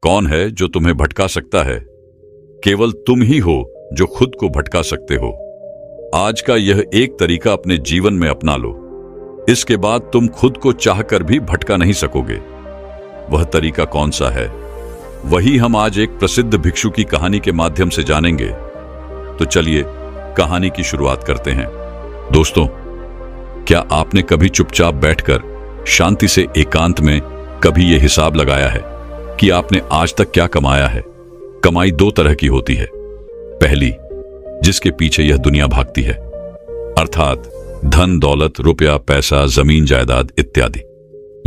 कौन है जो तुम्हें भटका सकता है? केवल तुम ही हो जो खुद को भटका सकते हो। आज का यह एक तरीका अपने जीवन में अपना लो। इसके बाद तुम खुद को चाहकर भी भटका नहीं सकोगे। वह तरीका कौन सा है, वही हम आज एक प्रसिद्ध भिक्षु की कहानी के माध्यम से जानेंगे। तो चलिए कहानी की शुरुआत करते हैं। दोस्तों, क्या आपने कभी चुपचाप बैठकर शांति से एकांत में कभी यह हिसाब लगाया है कि आपने आज तक क्या कमाया है? कमाई दो तरह की होती है। पहली, जिसके पीछे यह दुनिया भागती है, अर्थात धन दौलत, रुपया, पैसा, जमीन जायदाद इत्यादि।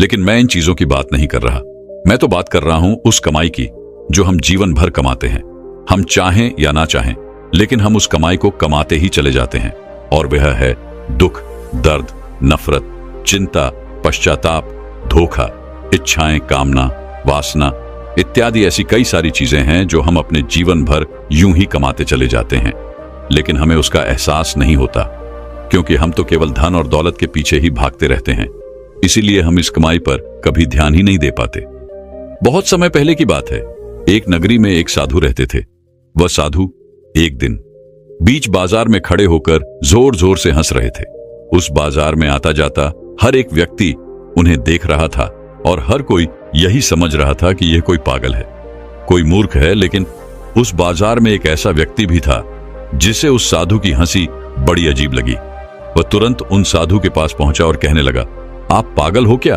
लेकिन मैं इन चीजों की बात नहीं कर रहा। मैं तो बात कर रहा हूं उस कमाई की जो हम जीवन भर कमाते हैं। हम चाहें या ना चाहें, लेकिन हम उस कमाई को कमाते ही चले जाते हैं। और वह है दुख, दर्द, नफरत, चिंता, पश्चाताप, धोखा, इच्छाएं, कामना, वासना इत्यादि। ऐसी कई सारी चीजें हैं जो हम अपने जीवन भर यूं ही कमाते चले जाते हैं, लेकिन हमें उसका एहसास नहीं होता, क्योंकि हम तो केवल धन और दौलत के पीछे ही भागते रहते हैं। इसीलिए हम इस कमाई पर कभी ध्यान ही नहीं दे पाते। बहुत समय पहले की बात है। एक नगरी में एक साधु रहते थे। वह साधु एक दिन बीच बाजार में खड़े होकर जोर जोर से हंस रहे थे। उस बाजार में आता जाता हर एक व्यक्ति उन्हें देख रहा था और हर कोई यही समझ रहा था कि यह कोई पागल है, कोई मूर्ख है। लेकिन उस बाजार में एक ऐसा व्यक्ति भी था जिसे उस साधु की हंसी बड़ी अजीब लगी। वह तुरंत उन साधु के पास पहुंचा और कहने लगा, आप पागल हो क्या?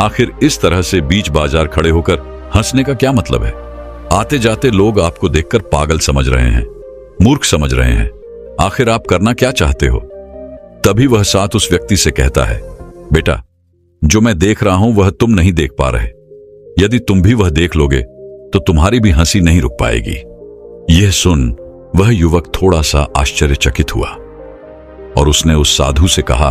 आखिर इस तरह से बीच बाजार खड़े होकर हंसने का क्या मतलब है? आते जाते लोग आपको देखकर पागल समझ रहे हैं, मूर्ख समझ रहे हैं। आखिर आप करना क्या चाहते हो? तभी वह साथ उस व्यक्ति से कहता है, बेटा, जो मैं देख रहा हूं वह तुम नहीं देख पा रहे। यदि तुम भी वह देख लोगे तो तुम्हारी भी हंसी नहीं रुक पाएगी। यह सुन वह युवक थोड़ा सा आश्चर्यचकित हुआ और उसने उस साधु से कहा,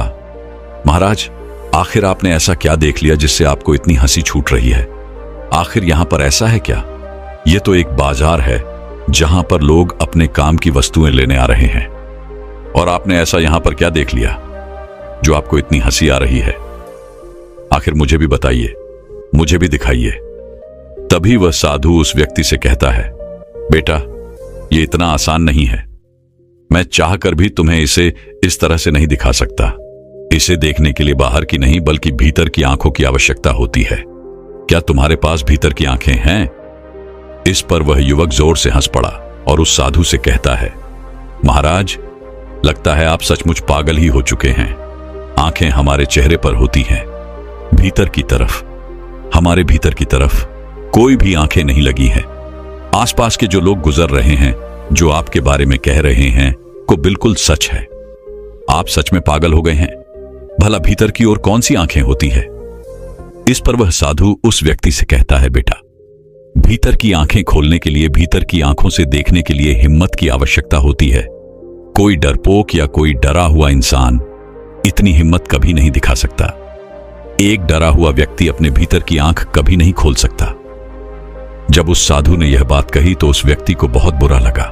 महाराज, आखिर आपने ऐसा क्या देख लिया जिससे आपको इतनी हंसी छूट रही है? आखिर यहां पर ऐसा है क्या? यह तो एक बाजार है जहां पर लोग अपने काम की वस्तुएं लेने आ रहे हैं, और आपने ऐसा यहां पर क्या देख लिया जो आपको इतनी हंसी आ रही है? आखिर मुझे भी बताइए, मुझे भी दिखाइए। तभी वह साधु उस व्यक्ति से कहता है, बेटा, यह इतना आसान नहीं है। मैं चाहकर भी तुम्हें इसे इस तरह से नहीं दिखा सकता। इसे देखने के लिए बाहर की नहीं बल्कि भीतर की आंखों की आवश्यकता होती है। क्या तुम्हारे पास भीतर की आंखें हैं? इस पर वह युवक जोर से हंस पड़ा और उस साधु से कहता है, महाराज, लगता है आप सचमुच पागल ही हो चुके हैं। आंखें हमारे चेहरे पर होती हैं, भीतर की तरफ, हमारे भीतर की तरफ कोई भी आंखें नहीं लगी हैं। आसपास के जो लोग गुजर रहे हैं, जो आपके बारे में कह रहे हैं, को बिल्कुल सच है। आप सच में पागल हो गए हैं। भला भीतर की ओर कौन सी आंखें होती है? इस पर वह साधु उस व्यक्ति से कहता है, बेटा, भीतर की आंखें खोलने के लिए, भीतर की आंखों से देखने के लिए हिम्मत की आवश्यकता होती है। कोई डरपोक या कोई डरा हुआ इंसान इतनी हिम्मत कभी नहीं दिखा सकता। एक डरा हुआ व्यक्ति अपने भीतर की आंख कभी नहीं खोल सकता। जब उस साधु ने यह बात कही तो उस व्यक्ति को बहुत बुरा लगा।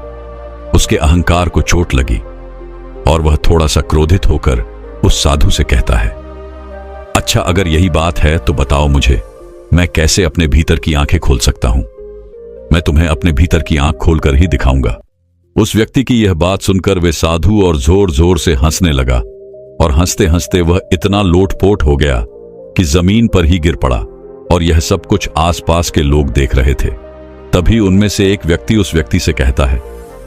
उसके अहंकार को चोट लगी और वह थोड़ा सा क्रोधित होकर उस साधु से कहता है, अच्छा, अगर यही बात है तो बताओ मुझे, मैं कैसे अपने भीतर की आंखें खोल सकता हूं? मैं तुम्हें अपने भीतर की आंख खोलकर ही दिखाऊंगा। उस व्यक्ति की यह बात सुनकर वे साधु और जोर जोर से हंसने लगा, और हंसते हंसते वह इतना लोटपोट हो गया कि जमीन पर ही गिर पड़ा। और यह सब कुछ आसपास के लोग देख रहे थे। तभी उनमें से एक व्यक्ति उस व्यक्ति से कहता है,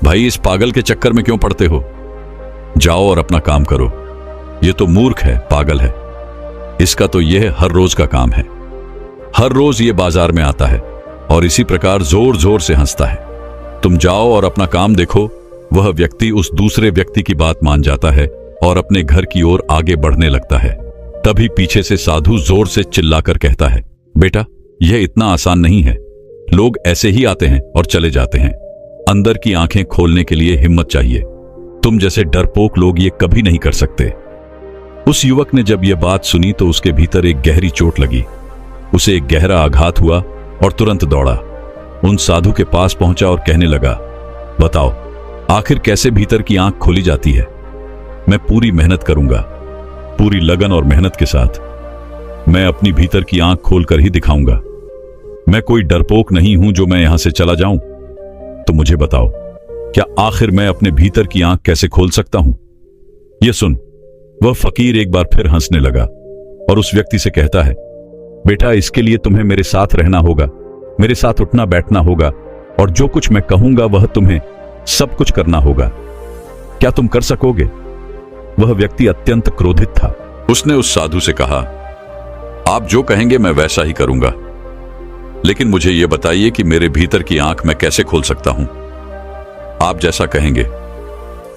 भाई, इस पागल के चक्कर में क्यों पड़ते हो? जाओ और अपना काम करो। यह तो मूर्ख है, पागल है। इसका तो यह हर रोज का काम है। हर रोज ये बाजार में आता है और इसी प्रकार जोर जोर से हंसता है। तुम जाओ और अपना काम देखो। वह व्यक्ति उस दूसरे व्यक्ति की बात मान जाता है और अपने घर की ओर आगे बढ़ने लगता है। तभी पीछे से साधु जोर से चिल्लाकर कहता है, बेटा, यह इतना आसान नहीं है। लोग ऐसे ही आते हैं और चले जाते हैं। अंदर की आंखें खोलने के लिए हिम्मत चाहिए। तुम जैसे डरपोक लोग ये कभी नहीं कर सकते। उस युवक ने जब यह बात सुनी तो उसके भीतर एक गहरी चोट लगी। उसे एक गहरा आघात हुआ और तुरंत दौड़ा, उन साधु के पास पहुंचा और कहने लगा, बताओ, आखिर कैसे भीतर की आंख खोली जाती है? मैं पूरी मेहनत करूंगा, पूरी लगन और मेहनत के साथ मैं अपनी भीतर की आंख खोलकर ही दिखाऊंगा। मैं कोई डरपोक नहीं हूं जो मैं यहां से चला जाऊं। तो मुझे बताओ, क्या आखिर मैं अपने भीतर की आंख कैसे खोल सकता हूं? यह सुन, वह फकीर एक बार फिर हंसने लगा और उस व्यक्ति से कहता है, बेटा, इसके लिए तुम्हें मेरे साथ रहना होगा, मेरे साथ उठना बैठना होगा, और जो कुछ मैं कहूंगा वह तुम्हें सब कुछ करना होगा। क्या तुम कर सकोगे? वह व्यक्ति अत्यंत क्रोधित था। उसने उस साधु से कहा, आप जो कहेंगे मैं वैसा ही करूंगा, लेकिन मुझे यह बताइए कि मेरे भीतर की आंख मैं कैसे खोल सकता हूं। आप जैसा कहेंगे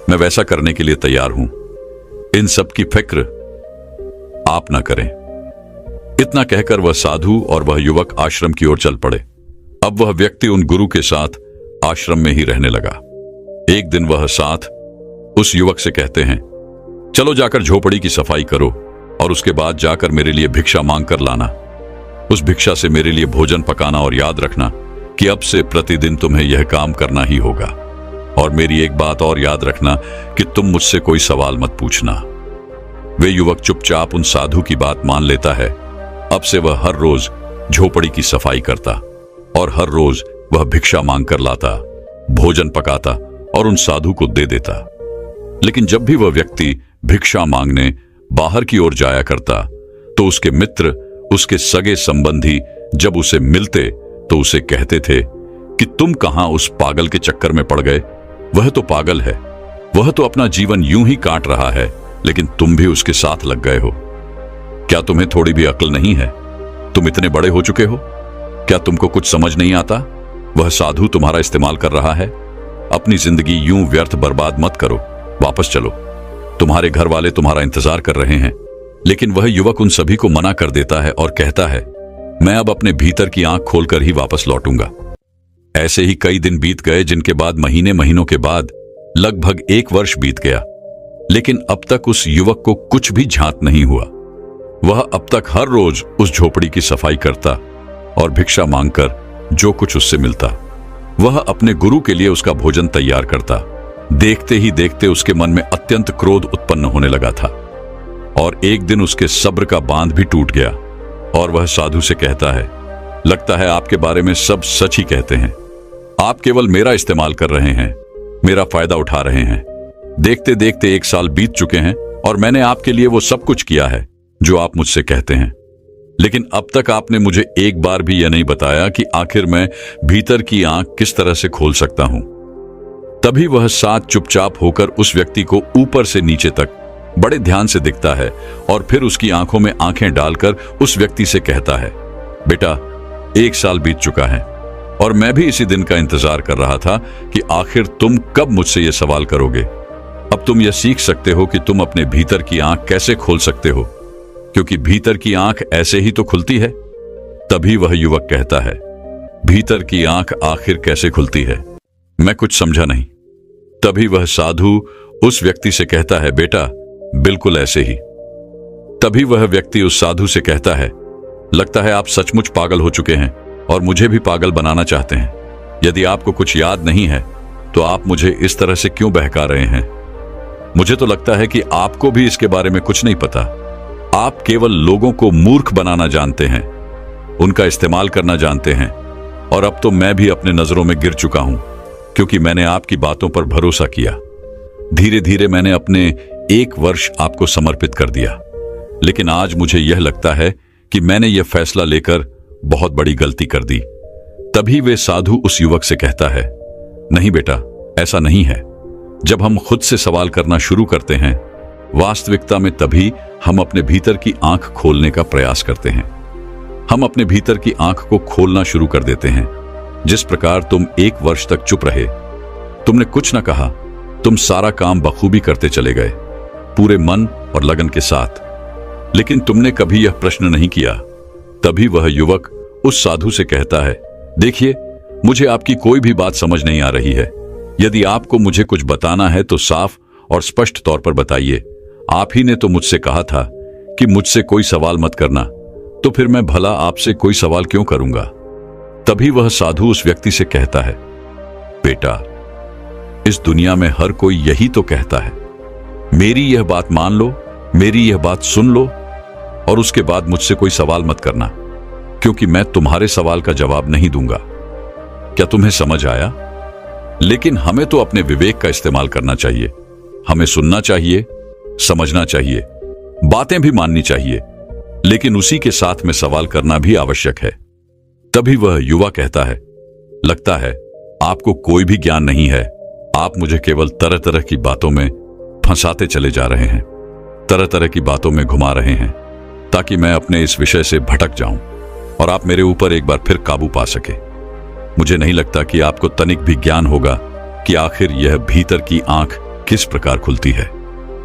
मैं वैसा करने के लिए तैयार हूं। इन सब की फिक्र आप ना करें। इतना कहकर वह साधु और वह युवक आश्रम की ओर चल पड़े। अब वह व्यक्ति उन गुरु के साथ आश्रम में ही रहने लगा। एक दिन वह साथ उस युवक से कहते हैं, चलो जाकर झोपड़ी की सफाई करो और उसके बाद जाकर मेरे लिए भिक्षा मांग कर लाना। उस भिक्षा से मेरे लिए भोजन पकाना, और याद रखना कि अब से प्रतिदिन तुम्हें यह काम करना ही होगा। और मेरी एक बात और याद रखना कि तुम मुझसे कोई सवाल मत पूछना। वे युवक चुपचाप उन साधु की बात मान लेता है। अब से वह हर रोज झोपड़ी की सफाई करता और हर रोज वह भिक्षा मांग कर लाता, भोजन पकाता और उन साधु को दे देता। लेकिन जब भी वह व्यक्ति भिक्षा मांगने बाहर की ओर जाया करता तो उसके मित्र, उसके सगे संबंधी जब उसे मिलते तो उसे कहते थे कि तुम कहां उस पागल के चक्कर में पड़ गए। वह तो पागल है, वह तो अपना जीवन यूं ही काट रहा है, लेकिन तुम भी उसके साथ लग गए हो। क्या तुम्हें थोड़ी भी अक्ल नहीं है? तुम इतने बड़े हो चुके हो, क्या तुमको कुछ समझ नहीं आता? वह साधु तुम्हारा इस्तेमाल कर रहा है। अपनी जिंदगी यूं व्यर्थ बर्बाद मत करो, वापस चलो, तुम्हारे घर वाले तुम्हारा इंतजार कर रहे हैं। लेकिन वह युवक उन सभी को मना कर देता है और कहता है, मैं अब अपने भीतर की आंख खोलकर ही वापस लौटूंगा। ऐसे ही कई दिन बीत गए, जिनके बाद महीनों के बाद लगभग 1 वर्ष बीत गया। लेकिन अब तक उस युवक को कुछ भी झांत नहीं हुआ। वह अब तक हर रोज उस झोपड़ी की सफाई करता और भिक्षा मांगकर जो कुछ उससे मिलता वह अपने गुरु के लिए उसका भोजन तैयार करता। देखते ही देखते उसके मन में अत्यंत क्रोध उत्पन्न होने लगा था और एक दिन उसके सब्र का बांध भी टूट गया और वह साधु से कहता है, लगता है आपके बारे में सब सच ही कहते हैं। आप केवल मेरा इस्तेमाल कर रहे हैं, मेरा फायदा उठा रहे हैं। देखते देखते 1 साल बीत चुके हैं और मैंने आपके लिए वो सब कुछ किया है जो आप मुझसे कहते हैं, लेकिन अब तक आपने मुझे एक बार भी यह नहीं बताया कि आखिर मैं भीतर की आंख किस तरह से खोल सकता हूं। तभी वह साथ चुपचाप होकर उस व्यक्ति को ऊपर से नीचे तक बड़े ध्यान से दिखता है और फिर उसकी आंखों में आंखें डालकर उस व्यक्ति से कहता है, बेटा, 1 साल बीत चुका है और मैं भी इसी दिन का इंतजार कर रहा था कि आखिर तुम कब मुझसे यह सवाल करोगे। अब तुम यह सीख सकते हो कि तुम अपने भीतर की आंख कैसे खोल सकते हो, क्योंकि भीतर की आंख ऐसे ही तो खुलती है। तभी वह युवक कहता है, भीतर की आंख आखिर कैसे खुलती है? मैं कुछ समझा नहीं। तभी वह साधु उस व्यक्ति से कहता है, बेटा, बिल्कुल ऐसे ही। तभी वह व्यक्ति उस साधु से कहता है, लगता है आप सचमुच पागल हो चुके हैं और मुझे भी पागल बनाना चाहते हैं। यदि आपको कुछ याद नहीं है तो आप मुझे इस तरह से क्यों बहका रहे हैं? मुझे तो लगता है कि आपको भी इसके बारे में कुछ नहीं पता। आप केवल लोगों को मूर्ख बनाना जानते हैं, उनका इस्तेमाल करना जानते हैं। और अब तो मैं भी अपने नजरों में गिर चुका हूं, क्योंकि मैंने आपकी बातों पर भरोसा किया। धीरे धीरे मैंने अपने 1 वर्ष आपको समर्पित कर दिया, लेकिन आज मुझे यह लगता है कि मैंने यह फैसला लेकर बहुत बड़ी गलती कर दी। तभी वे साधु उस युवक से कहता है, नहीं बेटा, ऐसा नहीं है। जब हम खुद से सवाल करना शुरू करते हैं, वास्तविकता में तभी हम अपने भीतर की आंख खोलने का प्रयास करते हैं। हम अपने भीतर की आंख को खोलना शुरू कर देते हैं। जिस प्रकार तुम 1 वर्ष तक चुप रहे, तुमने कुछ न कहा, तुम सारा काम बखूबी करते चले गए, पूरे मन और लगन के साथ, लेकिन तुमने कभी यह प्रश्न नहीं किया। तभी वह युवक उस साधु से कहता है, देखिए, मुझे आपकी कोई भी बात समझ नहीं आ रही है। यदि आपको मुझे कुछ बताना है तो साफ और स्पष्ट तौर पर बताइए। आप ही ने तो मुझसे कहा था कि मुझसे कोई सवाल मत करना, तो फिर मैं भला आपसे कोई सवाल क्यों करूंगा? तभी वह साधु उस व्यक्ति से कहता है, बेटा, इस दुनिया में हर कोई यही तो कहता है। मेरी यह बात मान लो, मेरी यह बात सुन लो और उसके बाद मुझसे कोई सवाल मत करना, क्योंकि मैं तुम्हारे सवाल का जवाब नहीं दूंगा। क्या तुम्हें समझ आया? लेकिन हमें तो अपने विवेक का इस्तेमाल करना चाहिए। हमें सुनना चाहिए, समझना चाहिए, बातें भी माननी चाहिए, लेकिन उसी के साथ में सवाल करना भी आवश्यक है। तभी वह युवा कहता है, लगता है आपको कोई भी ज्ञान नहीं है। आप मुझे केवल तरह तरह की बातों में फंसाते चले जा रहे हैं, तरह तरह की बातों में घुमा रहे हैं, ताकि मैं अपने इस विषय से भटक जाऊं और आप मेरे ऊपर एक बार फिर काबू पा सके। मुझे नहीं लगता कि आपको तनिक भी ज्ञान होगा कि आखिर यह भीतर की आंख किस प्रकार खुलती है।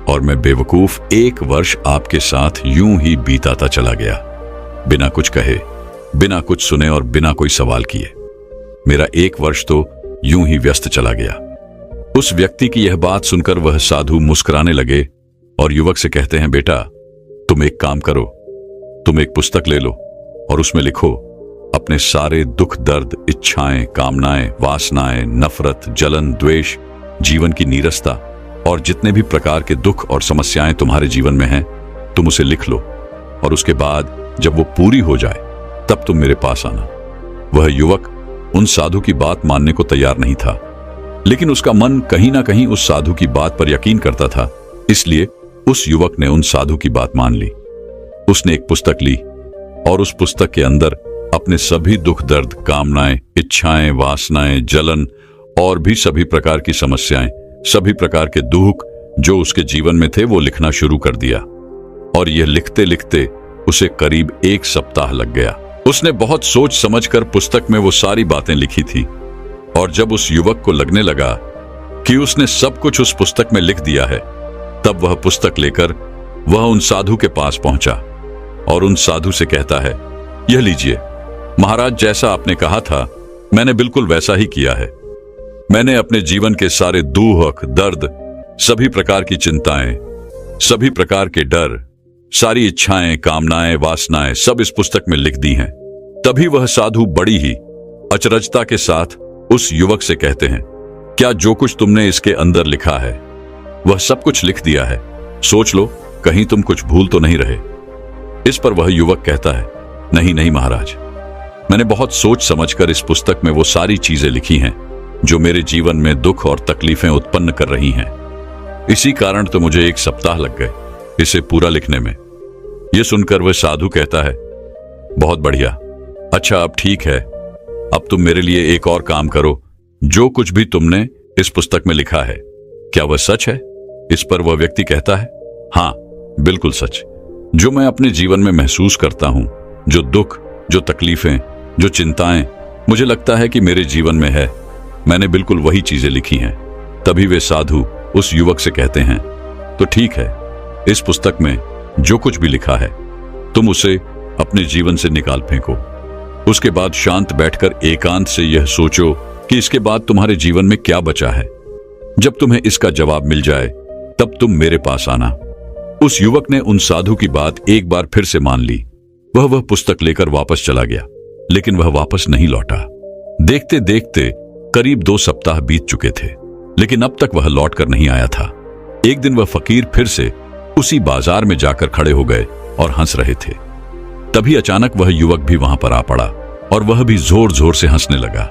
और मैं बेवकूफ 1 वर्ष आपके साथ यूं ही बीताता चला गया, बिना कुछ कहे, बिना कुछ सुने और बिना कोई सवाल किए। मेरा 1 वर्ष तो यूं ही व्यस्त चला गया। उस व्यक्ति की यह बात सुनकर वह साधु मुस्कुराने लगे और युवक से कहते हैं, बेटा तुम एक काम करो, तुम एक पुस्तक ले लो और उसमें लिखो अपने सारे दुख, दर्द, इच्छाएं, कामनाएं, वासनाएं, नफरत, जलन, द्वेष, जीवन की नीरसता और जितने भी प्रकार के दुख और समस्याएं तुम्हारे जीवन में हैं, तुम उसे लिख लो और उसके बाद जब वो पूरी हो जाए तब तुम मेरे पास आना। वह युवक उन साधु की बात मानने को तैयार नहीं था, लेकिन उसका मन कहीं ना कहीं उस साधु की बात पर यकीन करता था। इसलिए उस युवक ने उन साधु की बात मान ली। उसने एक पुस्तक ली और उस पुस्तक के अंदर अपने सभी दुख, दर्द, कामनाएं, इच्छाएं, वासनाएं, जलन और भी सभी प्रकार की समस्याएं, सभी प्रकार के दुख जो उसके जीवन में थे वो लिखना शुरू कर दिया। और यह लिखते लिखते उसे करीब 1 सप्ताह लग गया। उसने बहुत सोच समझकर पुस्तक में वो सारी बातें लिखी थी। और जब उस युवक को लगने लगा कि उसने सब कुछ उस पुस्तक में लिख दिया है, तब वह पुस्तक लेकर वह उन साधु के पास पहुंचा और उन साधु से कहता है, यह लीजिए महाराज, जैसा आपने कहा था मैंने बिल्कुल वैसा ही किया है। मैंने अपने जीवन के सारे दुख, दर्द, सभी प्रकार की चिंताएं, सभी प्रकार के डर, सारी इच्छाएं, कामनाएं, वासनाएं सब इस पुस्तक में लिख दी हैं। तभी वह साधु बड़ी ही अचरजता के साथ उस युवक से कहते हैं, क्या जो कुछ तुमने इसके अंदर लिखा है वह सब कुछ लिख दिया है? सोच लो कहीं तुम कुछ भूल तो नहीं रहे। इस पर वह युवक कहता है, नहीं नहीं महाराज, मैंने बहुत सोच समझकर इस पुस्तक में वो सारी चीजें लिखी हैं जो मेरे जीवन में दुख और तकलीफें उत्पन्न कर रही हैं। इसी कारण तो मुझे 1 सप्ताह लग गए इसे पूरा लिखने में। यह सुनकर वह साधु कहता है, बहुत बढ़िया, अच्छा अब ठीक है, अब तुम मेरे लिए एक और काम करो। जो कुछ भी तुमने इस पुस्तक में लिखा है क्या वह सच है? इस पर वह व्यक्ति कहता है, हाँ बिल्कुल सच। जो मैं अपने जीवन में महसूस करता हूं, जो दुख, जो तकलीफें, जो चिंताएं मुझे लगता है कि मेरे जीवन में है, मैंने बिल्कुल वही चीजें लिखी हैं। तभी वे साधु उस युवक से कहते हैं, तो ठीक है, इस पुस्तक में जो कुछ भी लिखा है तुम उसे अपने जीवन से निकाल फेंको। उसके बाद शांत बैठकर एकांत से यह सोचो कि इसके बाद तुम्हारे जीवन में क्या बचा है। जब तुम्हें इसका जवाब मिल जाए तब तुम मेरे पास आना। उस युवक ने उन साधु की बात एक बार फिर से मान ली। वह पुस्तक लेकर वापस चला गया, लेकिन वह वापस नहीं लौटा। देखते देखते करीब 2 सप्ताह बीत चुके थे, लेकिन अब तक वह लौट कर नहीं आया था। एक दिन वह फकीर फिर से उसी बाजार में जाकर खड़े हो गए और हंस रहे थे। तभी अचानक वह युवक भी वहां पर आ पड़ा और वह भी जोर जोर से हंसने लगा।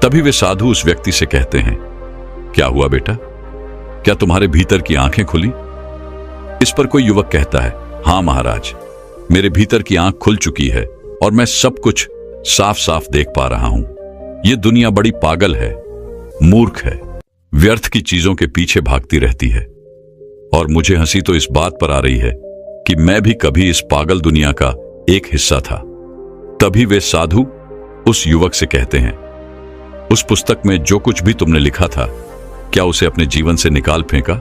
तभी वे साधु उस व्यक्ति से कहते हैं, क्या हुआ बेटा, क्या तुम्हारे भीतर की आंखें खुली? इस पर कोई युवक कहता है, हाँ महाराज, मेरे भीतर की आंख खुल चुकी है और मैं सब कुछ साफ साफ देख पा रहा हूं। ये दुनिया बड़ी पागल है, मूर्ख है, व्यर्थ की चीजों के पीछे भागती रहती है। और मुझे हंसी तो इस बात पर आ रही है कि मैं भी कभी इस पागल दुनिया का एक हिस्सा था। तभी वे साधु उस युवक से कहते हैं, उस पुस्तक में जो कुछ भी तुमने लिखा था क्या उसे अपने जीवन से निकाल फेंका?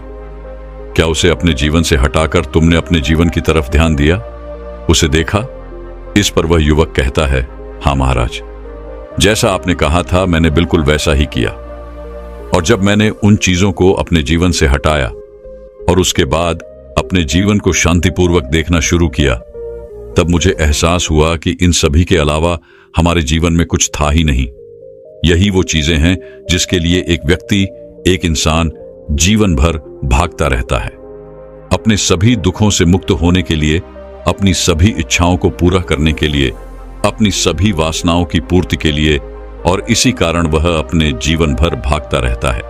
क्या उसे अपने जीवन से हटाकर तुमने अपने जीवन की तरफ ध्यान दिया, उसे देखा? इस पर वह युवक कहता है, हाँ महाराज, जैसा आपने कहा था मैंने बिल्कुल वैसा ही किया। और जब मैंने उन चीजों को अपने जीवन से हटाया और उसके बाद अपने जीवन को शांतिपूर्वक देखना शुरू किया, तब मुझे एहसास हुआ कि इन सभी के अलावा हमारे जीवन में कुछ था ही नहीं। यही वो चीजें हैं जिसके लिए एक व्यक्ति, एक इंसान जीवन भर भागता रहता है। अपने सभी दुखों से मुक्त होने के लिए, अपनी सभी इच्छाओं को पूरा करने के लिए अपनी सभी वासनाओं की पूर्ति के लिए, और इसी कारण वह अपने जीवन भर भागता रहता है,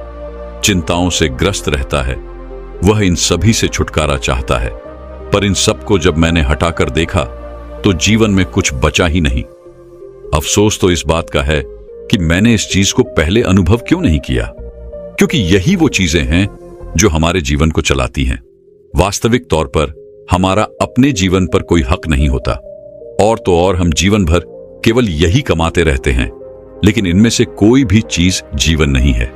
चिंताओं से ग्रस्त रहता है। वह इन सभी से छुटकारा चाहता है, पर इन सबको जब मैंने हटाकर देखा तो जीवन में कुछ बचा ही नहीं। अफसोस तो इस बात का है कि मैंने इस चीज को पहले अनुभव क्यों नहीं किया, क्योंकि यही वो चीजें हैं जो हमारे जीवन को चलाती हैं। वास्तविक तौर पर हमारा अपने जीवन पर कोई हक नहीं होता, और तो और हम जीवन भर केवल यही कमाते रहते हैं, लेकिन इनमें से कोई भी चीज जीवन नहीं है,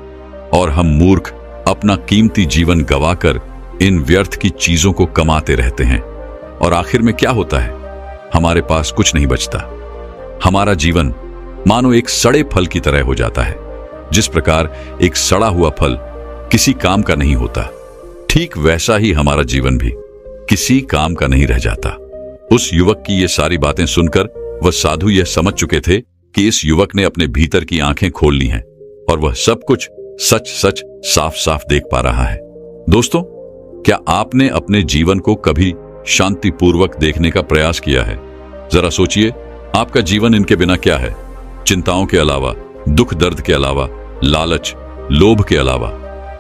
और हम मूर्ख अपना कीमती जीवन गवाकर इन व्यर्थ की चीजों को कमाते रहते हैं। और आखिर में क्या होता है? हमारे पास कुछ नहीं बचता। हमारा जीवन मानो एक सड़े फल की तरह हो जाता है। जिस प्रकार एक सड़ा हुआ फल किसी काम का नहीं होता, ठीक वैसा ही हमारा जीवन भी किसी काम का नहीं रह जाता। उस युवक की ये सारी बातें सुनकर वह साधु यह समझ चुके थे कि इस युवक ने अपने भीतर की आंखें खोल ली हैं और वह सब कुछ सच सच साफ साफ देख पा रहा है। दोस्तों, क्या आपने अपने जीवन को कभी शांतिपूर्वक देखने का प्रयास किया है? जरा सोचिए, आपका जीवन इनके बिना क्या है? चिंताओं के अलावा, दुख दर्द के अलावा, लालच, लोभ के अलावा,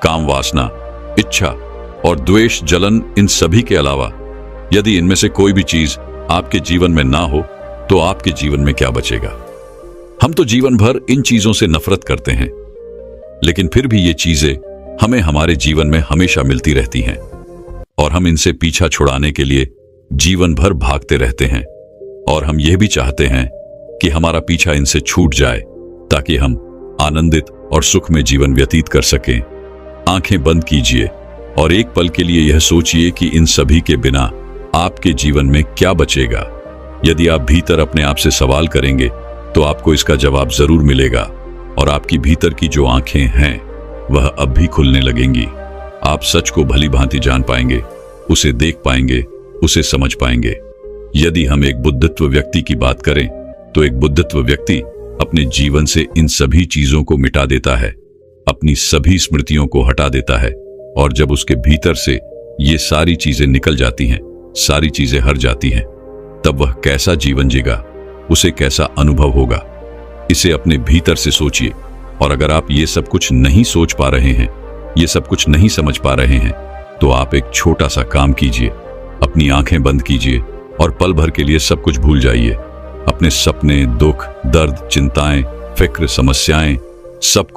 काम वासना, इच्छा और द्वेष जलन, इन सभी के अलावा यदि इनमें से कोई भी चीज आपके जीवन में ना हो तो आपके जीवन में क्या बचेगा? हम तो जीवन भर इन चीजों से नफरत करते हैं, लेकिन फिर भी ये चीजें हमें हमारे जीवन में हमेशा मिलती रहती हैं, और हम इनसे पीछा छुड़ाने के लिए जीवन भर भागते रहते हैं। और हम यह भी चाहते हैं कि हमारा पीछा इनसे छूट जाए, ताकि हम आनंदित और सुख में जीवन व्यतीत कर सकें। आंखें बंद कीजिए और एक पल के लिए यह सोचिए कि इन सभी के बिना आपके जीवन में क्या बचेगा। यदि आप भीतर अपने आप से सवाल करेंगे तो आपको इसका जवाब जरूर मिलेगा, और आपकी भीतर की जो आंखें हैं वह अब भी खुलने लगेंगी। आप सच को भली भांति जान पाएंगे, उसे देख पाएंगे, उसे समझ पाएंगे। यदि हम एक बुद्धित्व व्यक्ति की बात करें तो एक बुद्धित्व व्यक्ति अपने जीवन से इन सभी चीजों को मिटा देता है, अपनी सभी स्मृतियों को हटा देता है, और जब उसके भीतर से ये सारी चीजें निकल जाती हैं, सारी चीजें हट जाती हैं, तब वह कैसा जीवन जीगा, उसे कैसा अनुभव होगा, इसे अपने भीतर से सोचिए। और अगर आप ये सब कुछ नहीं सोच पा रहे हैं, ये सब कुछ नहीं समझ पा रहे हैं, तो आप एक छोटा सा काम कीजिए, अपनी आंखें बंद कीजिए और पल भर के लिए सब कुछ भूल जाइए। अपने सपने, दुख, दर्द, चिंताएं, फिक्र, समस्याएं, सब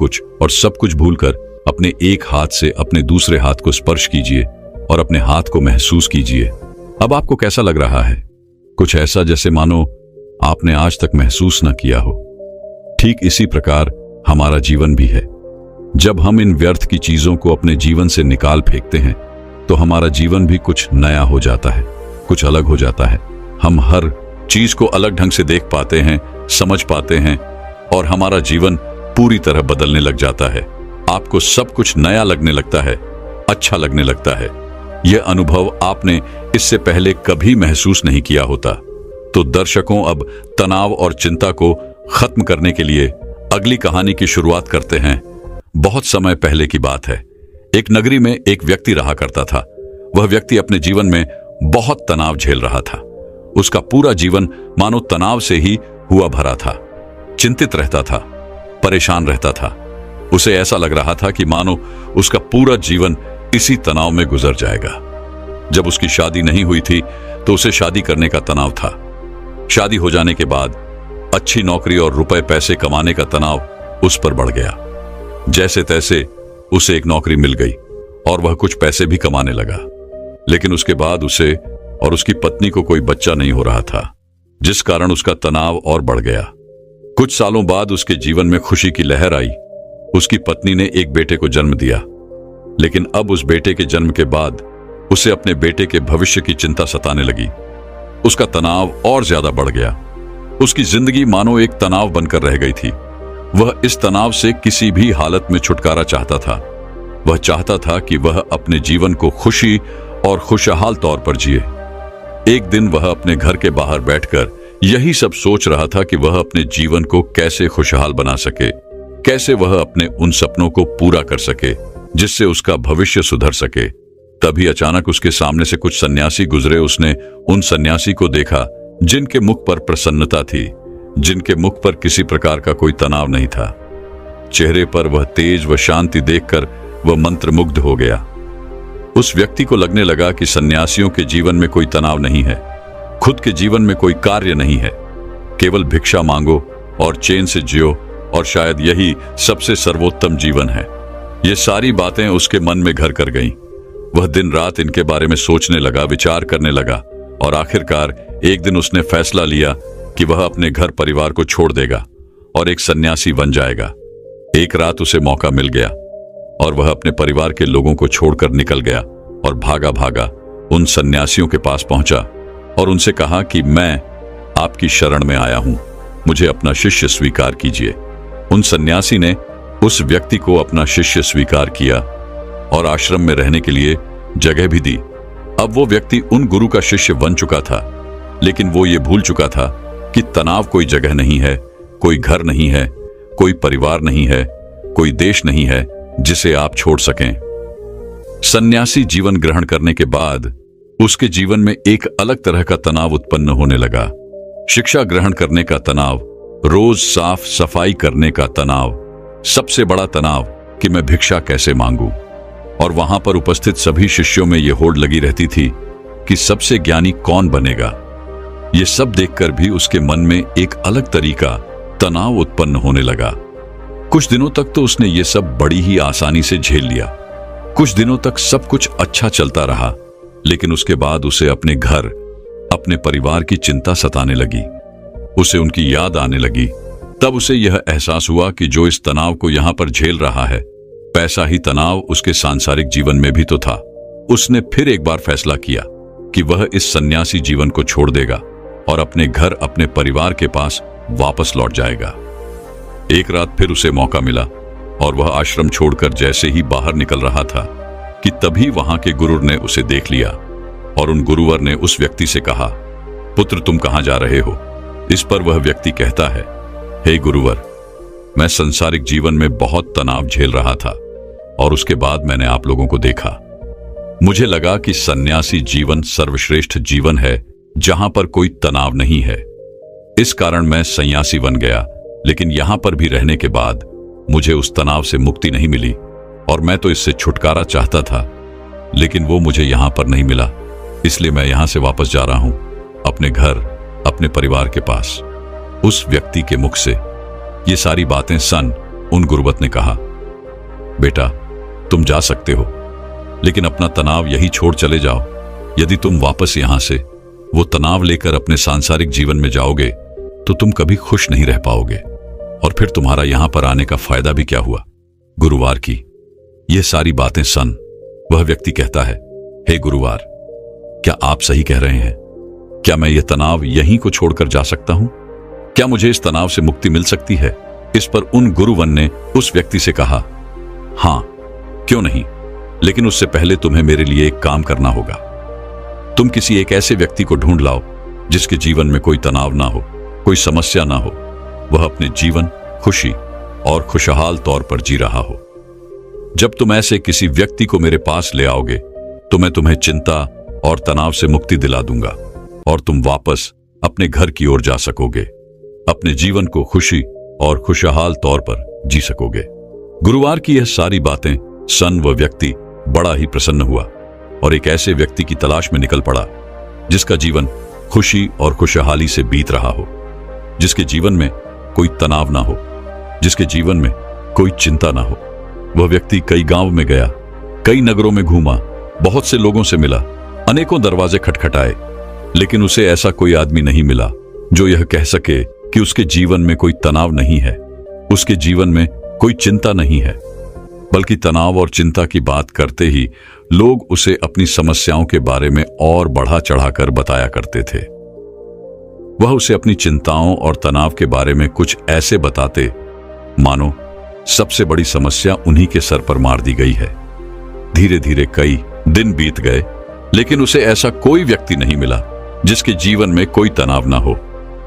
कुछ भूलकर अपने एक हाथ से अपने दूसरे हाथ को स्पर्श कीजिए और अपने हाथ को महसूस कीजिए। अब आपको कैसा लग रहा है? कुछ ऐसा जैसे मानो आपने आज तक महसूस न किया हो। ठीक इसी प्रकार हमारा जीवन भी है। जब हम इन व्यर्थ की चीजों को अपने जीवन से निकाल फेंकते हैं तो हमारा जीवन भी कुछ नया हो जाता है, कुछ अलग हो जाता है। हम हर चीज को अलग ढंग से देख पाते हैं, समझ पाते हैं, और हमारा जीवन पूरी तरह बदलने लग जाता है। आपको सब कुछ नया लगने लगता है, अच्छा लगने लगता है। यह अनुभव आपने इससे पहले कभी महसूस नहीं किया होता। तो दर्शकों, अब तनाव और चिंता को खत्म करने के लिए अगली कहानी की शुरुआत करते हैं। बहुत समय पहले की बात है। एक नगरी में एक व्यक्ति रहा करता था। वह व्यक्ति अपने जीवन में बहुत तनाव झेल रहा था। उसका पूरा जीवन मानो तनाव से ही हुआ भरा था। चिंतित रहता था, परेशान रहता था। उसे ऐसा लग रहा था कि मानो उसका पूरा जीवन इसी तनाव में गुजर जाएगा। जब उसकी शादी नहीं हुई थी तो उसे शादी करने का तनाव था। शादी हो जाने के बाद अच्छी नौकरी और रुपए पैसे कमाने का तनाव उस पर बढ़ गया। जैसे तैसे उसे एक नौकरी मिल गई और वह कुछ पैसे भी कमाने लगा, लेकिन उसके बाद उसे और उसकी पत्नी को कोई बच्चा नहीं हो रहा था, जिस कारण उसका तनाव और बढ़ गया। कुछ सालों बाद उसके जीवन में खुशी की लहर आई। उसकी पत्नी ने एक बेटे को जन्म दिया, लेकिन अब उस बेटे के जन्म के बाद उसे अपने बेटे के भविष्य की चिंता सताने लगी। उसका तनाव और ज्यादा बढ़ गया। उसकी जिंदगी मानो एक तनाव बनकर रह गई थी। वह इस तनाव से किसी भी हालत में छुटकारा चाहता था। वह चाहता था कि वह अपने जीवन को खुशी और खुशहाल तौर पर जिए। एक दिन वह अपने घर के बाहर बैठकर यही सब सोच रहा था कि वह अपने जीवन को कैसे खुशहाल बना सके, कैसे वह अपने उन सपनों को पूरा कर सके जिससे उसका भविष्य सुधर सके। तभी अचानक उसके सामने से कुछ सन्यासी गुजरे। उसने उन सन्यासी को देखा जिनके मुख पर प्रसन्नता थी, जिनके मुख पर किसी प्रकार का कोई तनाव नहीं था। चेहरे पर वह तेज व शांति देखकर वह मंत्रमुग्ध हो गया। उस व्यक्ति को लगने लगा कि सन्यासियों के जीवन में कोई तनाव नहीं है, खुद के जीवन में कोई कार्य नहीं है, केवल भिक्षा मांगो और चैन से जियो, और शायद यही सबसे सर्वोत्तम जीवन है। ये सारी बातें उसके मन में घर कर गईं। वह दिन रात इनके बारे में सोचने लगा, विचार करने लगा, और आखिरकार एक दिन उसने फैसला लिया कि वह अपने घर परिवार को छोड़ देगा और एक सन्यासी बन जाएगा। एक रात उसे मौका मिल गया और वह अपने परिवार के लोगों को छोड़कर निकल गया और भागा भागा उन सन्यासियों के पास पहुंचा और उनसे कहा कि मैं आपकी शरण में आया हूं, मुझे अपना शिष्य स्वीकार कीजिए। उन सन्यासी ने उस व्यक्ति को अपना शिष्य स्वीकार किया और आश्रम में रहने के लिए जगह भी दी। अब वो व्यक्ति उन गुरु का शिष्य बन चुका था, लेकिन वो ये भूल चुका था कि तनाव कोई जगह नहीं है, कोई घर नहीं है, कोई परिवार नहीं है, कोई देश नहीं है जिसे आप छोड़ सकें। सन्यासी जीवन ग्रहण करने के बाद उसके जीवन में एक अलग तरह का तनाव उत्पन्न होने लगा। शिक्षा ग्रहण करने का तनाव, रोज साफ सफाई करने का तनाव, सबसे बड़ा तनाव कि मैं भिक्षा कैसे मांगू। और वहां पर उपस्थित सभी शिष्यों में यह होड़ लगी रहती थी कि सबसे ज्ञानी कौन बनेगा। ये सब देखकर भी उसके मन में एक अलग तरीका तनाव उत्पन्न होने लगा। कुछ दिनों तक तो उसने ये सब बड़ी ही आसानी से झेल लिया। कुछ दिनों तक सब कुछ अच्छा चलता रहा, लेकिन उसके बाद उसे अपने घर, अपने परिवार की चिंता सताने लगी। उसे उनकी याद आने लगी। तब उसे यह एहसास हुआ कि जो इस तनाव को यहां पर झेल रहा है, पैसा ही तनाव उसके सांसारिक जीवन में भी तो था। उसने फिर एक बार फैसला किया कि वह इस सन्यासी जीवन को छोड़ देगा और अपने घर, अपने परिवार के पास वापस लौट जाएगा। एक रात फिर उसे मौका मिला और वह आश्रम छोड़कर जैसे ही बाहर निकल रहा था कि तभी वहां के गुरु ने उसे देख लिया और उन गुरुवर ने उस व्यक्ति से कहा, पुत्र तुम कहां जा रहे हो? इस पर वह व्यक्ति कहता है, हे गुरुवर, मैं संसारिक जीवन में बहुत तनाव झेल रहा था और उसके बाद मैंने आप लोगों को देखा। मुझे लगा कि सन्यासी जीवन सर्वश्रेष्ठ जीवन है जहां पर कोई तनाव नहीं है। इस कारण मैं सन्यासी बन गया, लेकिन यहां पर भी रहने के बाद मुझे उस तनाव से मुक्ति नहीं मिली और मैं तो इससे छुटकारा चाहता था, लेकिन वो मुझे यहां पर नहीं मिला। इसलिए मैं यहां से वापस जा रहा हूं अपने घर, अपने परिवार के पास। उस व्यक्ति के मुख से ये सारी बातें सन उन गुरुवत ने कहा, बेटा तुम जा सकते हो, लेकिन अपना तनाव यही छोड़ चले जाओ। यदि तुम वापस यहां से वो तनाव लेकर अपने सांसारिक जीवन में जाओगे तो तुम कभी खुश नहीं रह पाओगे, और फिर तुम्हारा यहां पर आने का फायदा भी क्या हुआ। गुरुवार की ये सारी बातें सन वह व्यक्ति कहता है, हे गुरुवार, क्या आप सही कह रहे हैं? क्या मैं ये तनाव यहीं को छोड़कर जा सकता हूं? क्या मुझे इस तनाव से मुक्ति मिल सकती है? इस पर उन गुरुवन ने उस व्यक्ति से कहा, हां, क्यों नहीं, लेकिन उससे पहले तुम्हें मेरे लिए एक काम करना होगा। तुम किसी एक ऐसे व्यक्ति को ढूंढ लाओ जिसके जीवन में कोई तनाव ना हो, कोई समस्या ना हो, वह अपने जीवन खुशी और खुशहाल तौर पर जी रहा हो। जब तुम ऐसे किसी व्यक्ति को मेरे पास ले आओगे तो मैं तुम्हें चिंता और तनाव से मुक्ति दिला दूंगा और तुम वापस अपने घर की ओर जा सकोगे, अपने जीवन को खुशी और खुशहाल तौर पर जी सकोगे। गुरुवार की यह सारी बातें सन वह व्यक्ति बड़ा ही प्रसन्न हुआ और एक ऐसे व्यक्ति की तलाश में निकल पड़ा जिसका जीवन खुशी और खुशहाली से बीत रहा हो, जिसके जीवन में कोई तनाव ना हो, जिसके जीवन में कोई चिंता ना हो। वह व्यक्ति कई गांव में गया, कई नगरों में घूमा, बहुत से लोगों से मिला, अनेकों दरवाजे खटखटाए, लेकिन उसे ऐसा कोई आदमी नहीं मिला जो यह कह सके कि उसके जीवन में कोई तनाव नहीं है, उसके जीवन में कोई चिंता नहीं है। बल्कि तनाव और चिंता की बात करते ही लोग उसे अपनी समस्याओं के बारे में और बढ़ा चढ़ाकर बताया करते थे। वह उसे अपनी चिंताओं और तनाव के बारे में कुछ ऐसे बताते मानो सबसे बड़ी समस्या उन्हीं के सर पर मार दी गई है। धीरे धीरे कई दिन बीत गए, लेकिन उसे ऐसा कोई व्यक्ति नहीं मिला जिसके जीवन में कोई तनाव ना हो।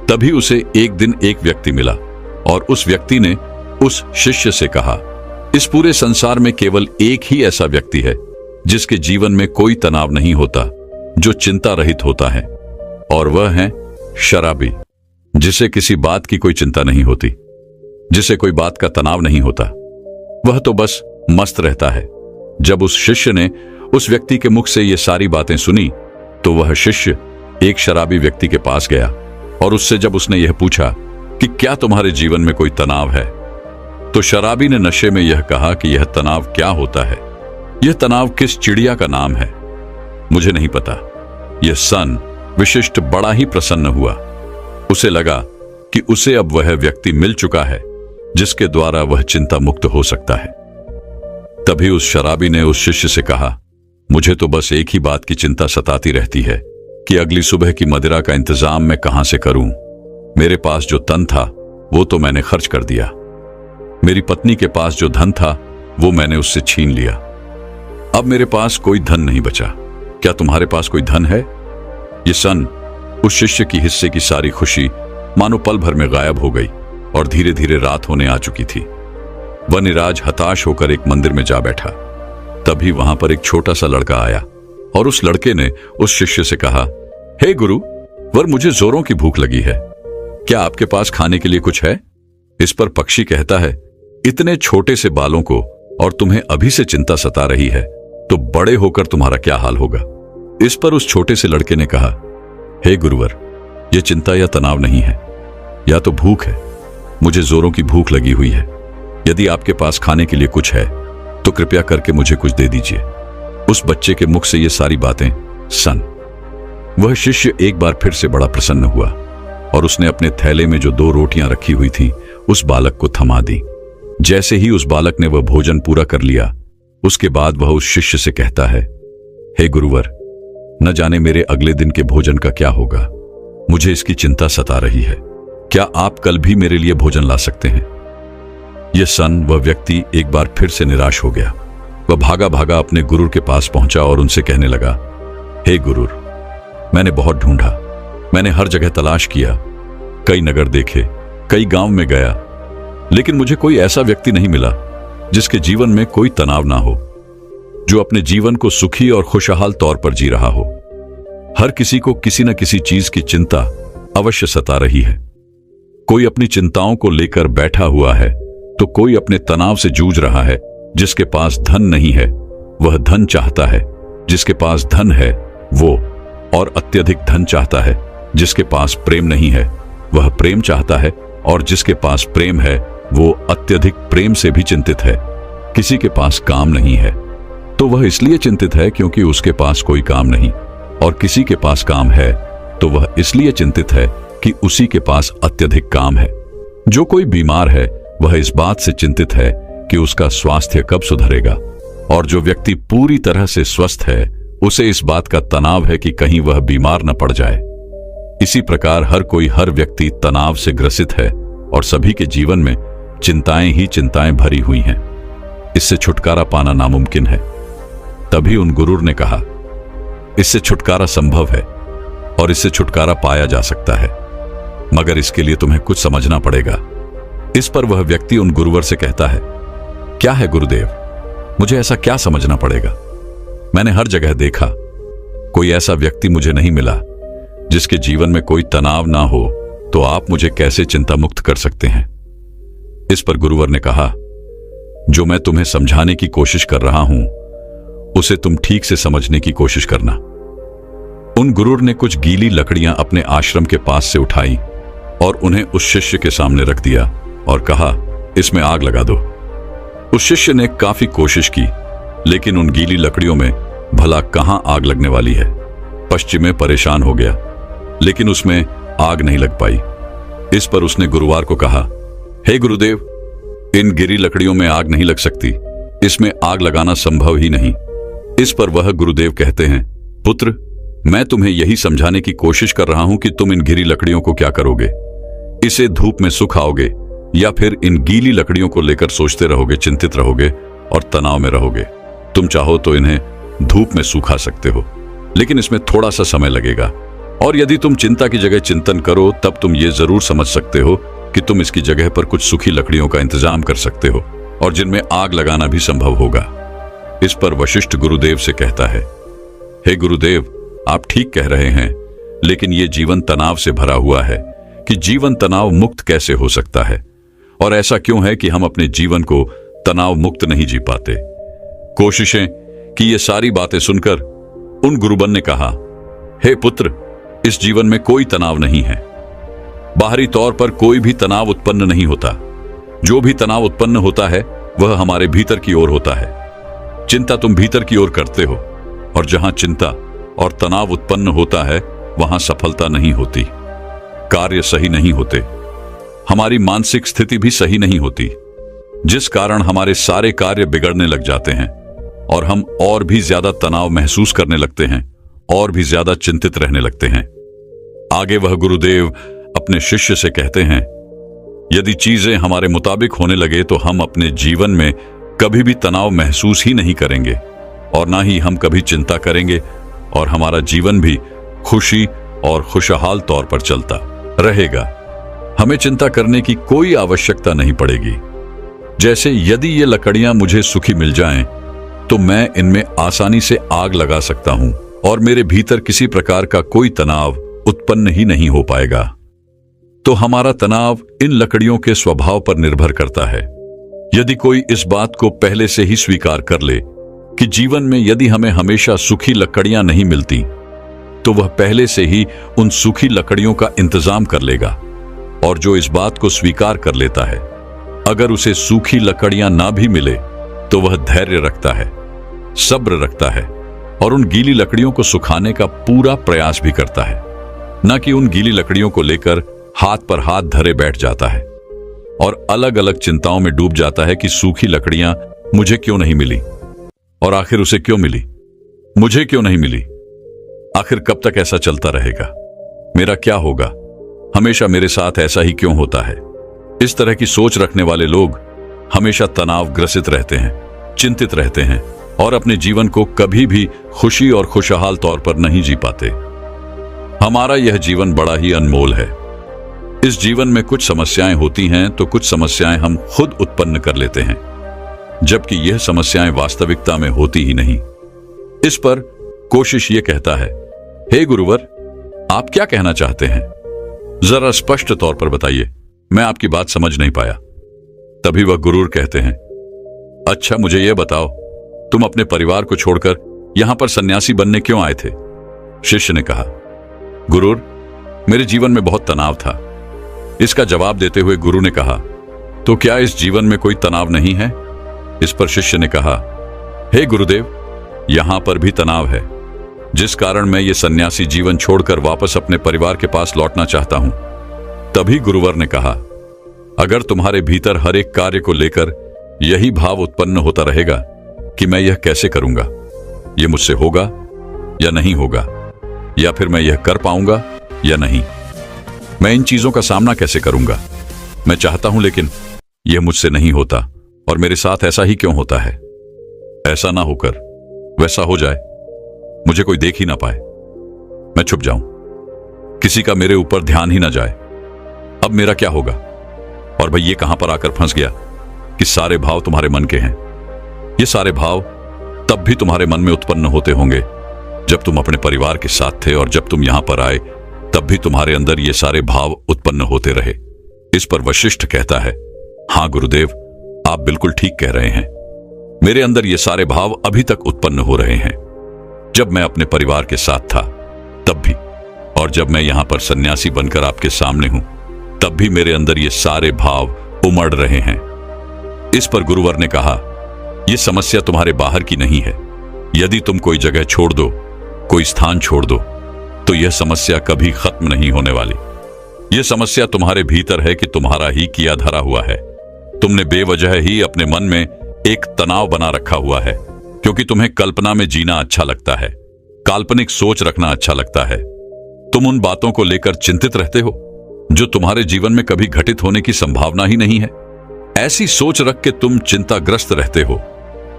तभी उसे एक दिन एक व्यक्ति मिला और उस व्यक्ति ने उस शिष्य से कहा, इस पूरे संसार में केवल एक ही ऐसा व्यक्ति है जिसके जीवन में कोई तनाव नहीं होता, जो चिंता रहित होता है, और वह है शराबी। जिसे किसी बात की कोई चिंता नहीं होती, जिसे कोई बात का तनाव नहीं होता, वह तो बस मस्त रहता है। जब उस शिष्य ने उस व्यक्ति के मुख से ये सारी बातें सुनी तो वह शिष्य एक शराबी व्यक्ति के पास गया और उससे जब उसने यह पूछा कि क्या तुम्हारे जीवन में कोई तनाव है, तो शराबी ने नशे में यह कहा कि यह तनाव क्या होता है, यह तनाव किस चिड़िया का नाम है, मुझे नहीं पता। यह सन विशिष्ट बड़ा ही प्रसन्न हुआ। उसे लगा कि उसे अब वह व्यक्ति मिल चुका है जिसके द्वारा वह चिंता मुक्त हो सकता है। तभी उस शराबी ने उस शिष्य से कहा, मुझे तो बस एक ही बात की चिंता सताती रहती है कि अगली सुबह की मदिरा का इंतजाम मैं कहां से करूं। मेरे पास जो तन था वो तो मैंने खर्च कर दिया, मेरी पत्नी के पास जो धन था वो मैंने उससे छीन लिया, अब मेरे पास कोई धन नहीं बचा। क्या तुम्हारे पास कोई धन है? ये सन उस शिष्य की हिस्से की सारी खुशी मानो पल भर में गायब हो गई और धीरे धीरे रात होने आ चुकी थी। वह निराज हताश होकर एक मंदिर में जा बैठा। तभी वहां पर एक छोटा सा लड़का आया और उस लड़के ने उस शिष्य से कहा, हे गुरु वर, मुझे जोरों की भूख लगी है, क्या आपके पास खाने के लिए कुछ है? इस पर पक्षी कहता है, इतने छोटे से बालों को और तुम्हें अभी से चिंता सता रही है तो बड़े होकर तुम्हारा क्या हाल होगा। इस पर उस छोटे से लड़के ने कहा, हे गुरुवर, यह चिंता या तनाव नहीं है, या तो भूख है। मुझे जोरों की भूख लगी हुई है। यदि आपके पास खाने के लिए कुछ है तो कृपया करके मुझे कुछ दे दीजिए। उस बच्चे के मुख से ये सारी बातें सन वह शिष्य एक बार फिर से बड़ा प्रसन्न हुआ और उसने अपने थैले में जो 2 रोटियां रखी हुई थी उस बालक को थमा दी। जैसे ही उस बालक ने वह भोजन पूरा कर लिया, उसके बाद वह उस शिष्य से कहता है, हे गुरुवर, न जाने मेरे अगले दिन के भोजन का क्या होगा, मुझे इसकी चिंता सता रही है, क्या आप कल भी मेरे लिए भोजन ला सकते हैं? यह सन वह व्यक्ति एक बार फिर से निराश हो गया। वह भागा भागा अपने गुरुर के पास पहुंचा और उनसे कहने लगा, हे गुरुर, मैंने बहुत ढूंढा, मैंने हर जगह तलाश किया, कई नगर देखे, कई गांव में गया, लेकिन मुझे कोई ऐसा व्यक्ति नहीं मिला जिसके जीवन में कोई तनाव ना हो, जो अपने जीवन को सुखी और खुशहाल तौर पर जी रहा हो। हर किसी को किसी न किसी चीज की चिंता अवश्य सता रही है। कोई अपनी चिंताओं को लेकर बैठा हुआ है तो कोई अपने तनाव से जूझ रहा है। जिसके पास धन नहीं है वह धन चाहता है, जिसके पास धन है वो और अत्यधिक धन चाहता है। जिसके पास प्रेम नहीं है वह प्रेम चाहता है, और जिसके पास प्रेम है वो अत्यधिक प्रेम से भी चिंतित है। किसी के पास काम नहीं है तो वह इसलिए चिंतित है क्योंकि उसके पास कोई काम नहीं, और किसी के पास काम है तो वह इसलिए चिंतित है कि उसी के पास अत्यधिक काम है। जो कोई बीमार है वह इस बात से चिंतित है कि उसका स्वास्थ्य कब सुधरेगा, और जो व्यक्ति पूरी तरह से स्वस्थ है उसे इस बात का तनाव है कि कहीं वह बीमार न पड़ जाए। इसी प्रकार हर व्यक्ति तनाव से ग्रसित है और सभी के जीवन में चिंताएं ही चिंताएं भरी हुई हैं। इससे छुटकारा पाना नामुमकिन है। तभी उन गुरुर ने कहा, इससे छुटकारा संभव है और इससे छुटकारा पाया जा सकता है, मगर इसके लिए तुम्हें कुछ समझना पड़ेगा। इस पर वह व्यक्ति उन गुरुवर से कहता है, क्या है गुरुदेव, मुझे ऐसा क्या समझना पड़ेगा? मैंने हर जगह देखा, कोई ऐसा व्यक्ति मुझे नहीं मिला जिसके जीवन में कोई तनाव ना हो, तो आप मुझे कैसे चिंता मुक्त कर सकते हैं? इस पर गुरुवर ने कहा, जो मैं तुम्हें समझाने की कोशिश कर रहा हूं उसे तुम ठीक से समझने की कोशिश करना। उन गुरुर ने कुछ गीली लकड़ियां अपने आश्रम के पास से उठाई और उन्हें उस शिष्य के सामने रख दिया और कहा, इसमें आग लगा दो। उस शिष्य ने काफी कोशिश की, लेकिन उन गीली लकड़ियों में भला कहां आग लगने वाली है। पश्चिमे परेशान हो गया, लेकिन उसमें आग नहीं लग पाई। इस पर उसने गुरुवार को कहा, हे गुरुदेव, इन गिरी लकड़ियों में आग नहीं लग सकती, इसमें आग लगाना संभव ही नहीं। इस पर वह गुरुदेव कहते हैं, पुत्र, मैं तुम्हें यही समझाने की कोशिश कर रहा हूं कि तुम इन गिरी लकड़ियों को क्या करोगे। इसे धूप में सुखाओगे या फिर इन गीली लकड़ियों को लेकर सोचते रहोगे, चिंतित रहोगे और तनाव में रहोगे। तुम चाहो तो इन्हें धूप में सुखा सकते हो, लेकिन इसमें थोड़ा सा समय लगेगा। और यदि तुम चिंता की जगह चिंतन करो तब तुम ये जरूर समझ सकते हो कि तुम इसकी जगह पर कुछ सूखी लकड़ियों का इंतजाम कर सकते हो और जिनमें आग लगाना भी संभव होगा। इस पर वशिष्ठ गुरुदेव से कहता है, हे गुरुदेव, आप ठीक कह रहे हैं, लेकिन ये जीवन तनाव से भरा हुआ है। कि जीवन तनाव मुक्त कैसे हो सकता है और ऐसा क्यों है कि हम अपने जीवन को तनाव मुक्त नहीं जी पाते। कोशिशें कि ये सारी बातें सुनकर उन गुरुबन ने कहा, हे पुत्र, इस जीवन में कोई तनाव नहीं है। बाहरी तौर पर कोई भी तनाव उत्पन्न नहीं होता। जो भी तनाव उत्पन्न होता है वह हमारे भीतर की ओर होता है। चिंता तुम भीतर की ओर करते हो और जहां चिंता और तनाव उत्पन्न होता है वहां सफलता नहीं होती, कार्य सही नहीं होते, हमारी मानसिक स्थिति भी सही नहीं होती, जिस कारण हमारे सारे कार्य बिगड़ने लग जाते हैं और हम और भी ज्यादा तनाव महसूस करने लगते हैं और भी ज्यादा चिंतित रहने लगते हैं। आगे वह गुरुदेव अपने शिष्य से कहते हैं, यदि चीजें हमारे मुताबिक होने लगे तो हम अपने जीवन में कभी भी तनाव महसूस ही नहीं करेंगे और ना ही हम कभी चिंता करेंगे और हमारा जीवन भी खुशी और खुशहाल तौर पर चलता रहेगा। हमें चिंता करने की कोई आवश्यकता नहीं पड़ेगी। जैसे यदि ये लकड़ियां मुझे सूखी मिल जाएं, तो मैं इनमें आसानी से आग लगा सकता हूं और मेरे भीतर किसी प्रकार का कोई तनाव उत्पन्न ही नहीं हो पाएगा। तो हमारा तनाव इन लकड़ियों के स्वभाव पर निर्भर करता है। यदि कोई इस बात को पहले से ही स्वीकार कर ले कि जीवन में यदि हमें हमेशा सूखी लकड़ियां नहीं मिलती, तो वह पहले से ही उन सूखी लकड़ियों का इंतजाम कर लेगा। और जो इस बात को स्वीकार कर लेता है, अगर उसे सूखी लकड़ियां ना भी मिले तो वह धैर्य रखता है, सब्र रखता है और उन गीली लकड़ियों को सुखाने का पूरा प्रयास भी करता है, न कि उन गीली लकड़ियों को लेकर हाथ पर हाथ धरे बैठ जाता है और अलग अलग चिंताओं में डूब जाता है कि सूखी लकड़ियां मुझे क्यों नहीं मिली और आखिर उसे क्यों मिली, मुझे क्यों नहीं मिली, आखिर कब तक ऐसा चलता रहेगा, मेरा क्या होगा, हमेशा मेरे साथ ऐसा ही क्यों होता है। इस तरह की सोच रखने वाले लोग हमेशा तनावग्रसित रहते हैं, चिंतित रहते हैं और अपने जीवन को कभी भी खुशी और खुशहाल तौर पर नहीं जी पाते। हमारा यह जीवन बड़ा ही अनमोल है। इस जीवन में कुछ समस्याएं होती हैं तो कुछ समस्याएं हम खुद उत्पन्न कर लेते हैं, जबकि यह समस्याएं वास्तविकता में होती ही नहीं। इस पर कोशिश ये कहता है, हे गुरुवर, आप क्या कहना चाहते हैं, जरा स्पष्ट तौर पर बताइए, मैं आपकी बात समझ नहीं पाया। तभी वह गुरुर कहते हैं, अच्छा मुझे यह बताओ, तुम अपने परिवार को छोड़कर यहां पर सन्यासी बनने क्यों आए थे। शिष्य ने कहा, गुरुर, मेरे जीवन में बहुत तनाव था। इसका जवाब देते हुए गुरु ने कहा, तो क्या इस जीवन में कोई तनाव नहीं है। इस पर शिष्य ने कहा, हे गुरुदेव, यहां पर भी तनाव है, जिस कारण मैं ये सन्यासी जीवन छोड़कर वापस अपने परिवार के पास लौटना चाहता हूं। तभी गुरुवर ने कहा, अगर तुम्हारे भीतर हर एक कार्य को लेकर यही भाव उत्पन्न होता रहेगा कि मैं यह कैसे करूंगा, यह मुझसे होगा या नहीं होगा, या फिर मैं यह कर पाऊंगा या नहीं, मैं इन चीजों का सामना कैसे करूंगा, मैं चाहता हूं लेकिन यह मुझसे नहीं होता और मेरे साथ ऐसा ही क्यों होता है। ऐसा ना होकर वैसा हो जाए, मुझे कोई देख ही ना पाए, मैं छुप जाऊं, किसी का मेरे ऊपर ध्यान ही ना जाए, अब मेरा क्या होगा। और भाई ये कहां पर आकर फंस गया कि सारे भाव तुम्हारे मन के हैं। ये सारे भाव तब भी तुम्हारे मन में उत्पन्न होते होंगे जब तुम अपने परिवार के साथ थे, और जब तुम यहां पर आए तब भी तुम्हारे अंदर ये सारे भाव उत्पन्न होते रहे। इस पर वशिष्ठ कहता है, हां गुरुदेव, आप बिल्कुल ठीक कह रहे हैं, मेरे अंदर ये सारे भाव अभी तक उत्पन्न हो रहे हैं। जब मैं अपने परिवार के साथ था तब भी, और जब मैं यहां पर सन्यासी बनकर आपके सामने हूं तब भी मेरे अंदर ये सारे भाव उमड़ रहे हैं। इस पर गुरुवर ने कहा, यह समस्या तुम्हारे बाहर की नहीं है। यदि तुम कोई जगह छोड़ दो, कोई स्थान छोड़ दो, तो यह समस्या कभी खत्म नहीं होने वाली। यह समस्या तुम्हारे भीतर है कि तुम्हारा ही किया धरा हुआ है। तुमने बेवजह ही अपने मन में एक तनाव बना रखा हुआ है, क्योंकि तुम्हें कल्पना में जीना अच्छा लगता है, काल्पनिक सोच रखना अच्छा लगता है। तुम उन बातों को लेकर चिंतित रहते हो जो तुम्हारे जीवन में कभी घटित होने की संभावना ही नहीं है। ऐसी सोच रख के तुम चिंताग्रस्त रहते हो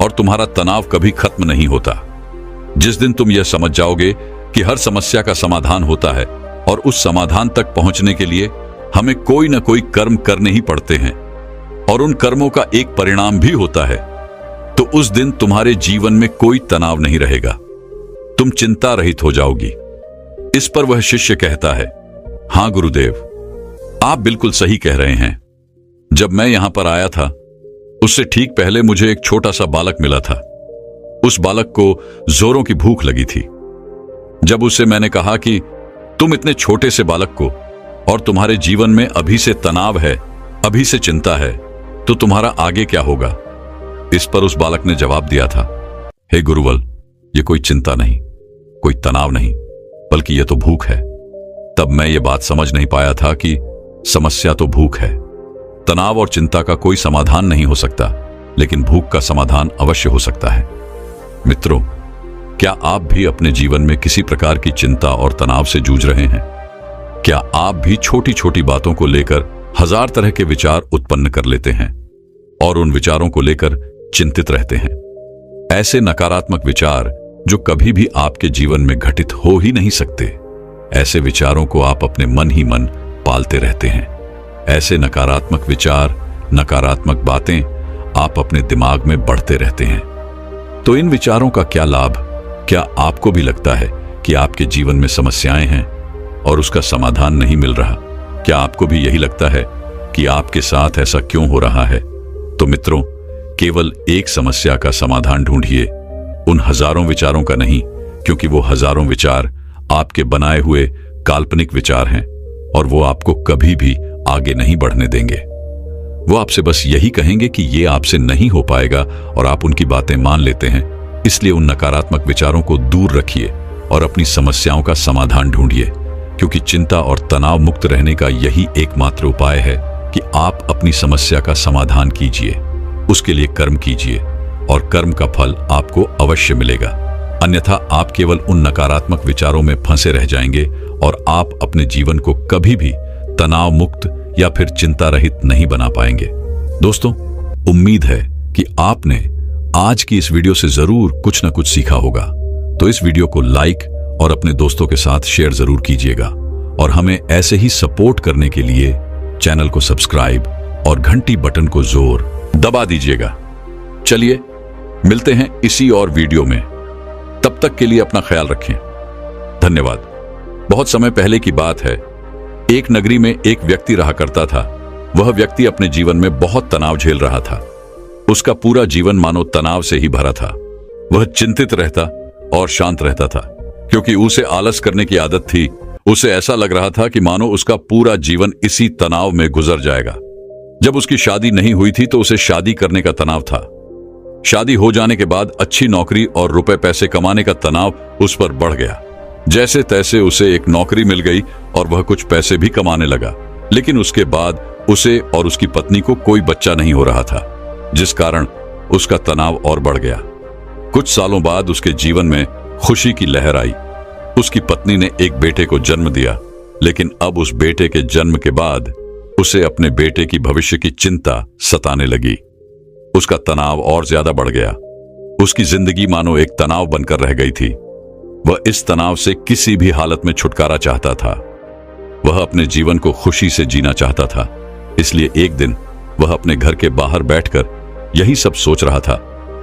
और तुम्हारा तनाव कभी खत्म नहीं होता। जिस दिन तुम यह समझ जाओगे कि हर समस्या का समाधान होता है और उस समाधान तक पहुंचने के लिए हमें कोई ना कोई कर्म करने ही पड़ते हैं और उन कर्मों का एक परिणाम भी होता है, तो उस दिन तुम्हारे जीवन में कोई तनाव नहीं रहेगा, तुम चिंता रहित हो जाओगी। इस पर वह शिष्य कहता है, हां गुरुदेव, आप बिल्कुल सही कह रहे हैं। जब मैं यहां पर आया था उससे ठीक पहले मुझे एक छोटा सा बालक मिला था। उस बालक को जोरों की भूख लगी थी। जब उससे मैंने कहा कि तुम इतने छोटे से बालक को, और तुम्हारे जीवन में अभी से तनाव है, अभी से चिंता है, तो तुम्हारा आगे क्या होगा? इस पर उस बालक ने जवाब दिया था, हे गुरुवल, ये कोई चिंता नहीं, कोई तनाव नहीं, बल्कि ये तो भूख है। तब मैं ये बात समझ नहीं पाया था कि समस्या तो भूख है। तनाव और चिंता का कोई समाधान नहीं हो सकता, लेकिन भूख का समाधान अवश्य हो सकता है। मित्रों, क्या आप भी अपने जीवन में किसी प्रकार की चिंता और तनाव से जूझ रहे हैं? क्या आप भी छोटी छोटी बातों को लेकर हजार तरह के विचार उत्पन्न कर लेते हैं और उन विचारों को लेकर चिंतित रहते हैं? ऐसे नकारात्मक विचार जो कभी भी आपके जीवन में घटित हो ही नहीं सकते, ऐसे विचारों को आप अपने मन ही मन पालते रहते हैं। ऐसे नकारात्मक विचार, नकारात्मक बातें आप अपने दिमाग में बढ़ते रहते हैं। तो इन विचारों का क्या लाभ? क्या आपको भी लगता है कि आपके जीवन में समस्याएं हैं और उसका समाधान नहीं मिल रहा? क्या आपको भी यही लगता है कि आपके साथ ऐसा क्यों हो रहा है? तो मित्रों, केवल एक समस्या का समाधान ढूंढिए, उन हजारों विचारों का नहीं, क्योंकि वो हजारों विचार आपके बनाए हुए काल्पनिक विचार हैं और वो आपको कभी भी आगे नहीं बढ़ने देंगे। वो आपसे बस यही कहेंगे कि ये आपसे नहीं हो पाएगा और आप उनकी बातें मान लेते हैं। इसलिए उन नकारात्मक विचारों को दूर रखिए और अपनी समस्याओं का समाधान ढूंढिए, क्योंकि चिंता और तनाव मुक्त रहने का यही एकमात्र उपाय है कि आप अपनी समस्या का समाधान कीजिए, उसके लिए कर्म कीजिए और कर्म का फल आपको अवश्य मिलेगा। अन्यथा आप केवल उन नकारात्मक विचारों में फंसे रह जाएंगे और आप अपने जीवन को कभी भी तनाव मुक्त या फिर चिंता रहित नहीं बना पाएंगे। दोस्तों, उम्मीद है कि आपने आज की इस वीडियो से जरूर कुछ न कुछ सीखा होगा। तो इस वीडियो को लाइक और अपने दोस्तों के साथ शेयर जरूर कीजिएगा और हमें ऐसे ही सपोर्ट करने के लिए चैनल को सब्सक्राइब और घंटी बटन को जोर दबा दीजिएगा। चलिए मिलते हैं इसी और वीडियो में। तब तक के लिए अपना ख्याल रखें। धन्यवाद। बहुत समय पहले की बात है, एक नगरी में एक व्यक्ति रहा करता था। वह व्यक्ति अपने जीवन में बहुत तनाव झेल रहा था। उसका पूरा जीवन मानो तनाव से ही भरा था। वह चिंतित रहता और शांत रहता था, क्योंकि उसे आलस करने की आदत थी। उसे ऐसा लग रहा था कि मानो उसका पूरा जीवन इसी तनाव में गुजर जाएगा। जब उसकी शादी नहीं हुई थी तो उसे शादी करने का तनाव था। शादी हो जाने के बाद अच्छी नौकरी और रुपए पैसे कमाने का तनाव उस पर बढ़ गया। जैसे तैसे उसे एक नौकरी मिल गई और वह कुछ पैसे भी कमाने लगा, लेकिन उसके बाद उसे और उसकी पत्नी को कोई बच्चा नहीं हो रहा था, जिस कारण उसका तनाव और बढ़ गया। कुछ सालों बाद उसके जीवन में खुशी की लहर आई। उसकी पत्नी ने एक बेटे को जन्म दिया, लेकिन अब उस बेटे के जन्म के बाद उसे अपने बेटे की भविष्य की चिंता सताने लगी। उसका तनाव और ज्यादा बढ़ गया। उसकी जिंदगी मानो एक तनाव बनकर रह गई थी। वह इस तनाव से किसी भी हालत में छुटकारा चाहता था। वह अपने जीवन को खुशी से जीना चाहता था। इसलिए एक दिन वह अपने घर के बाहर बैठकर यही सब सोच रहा था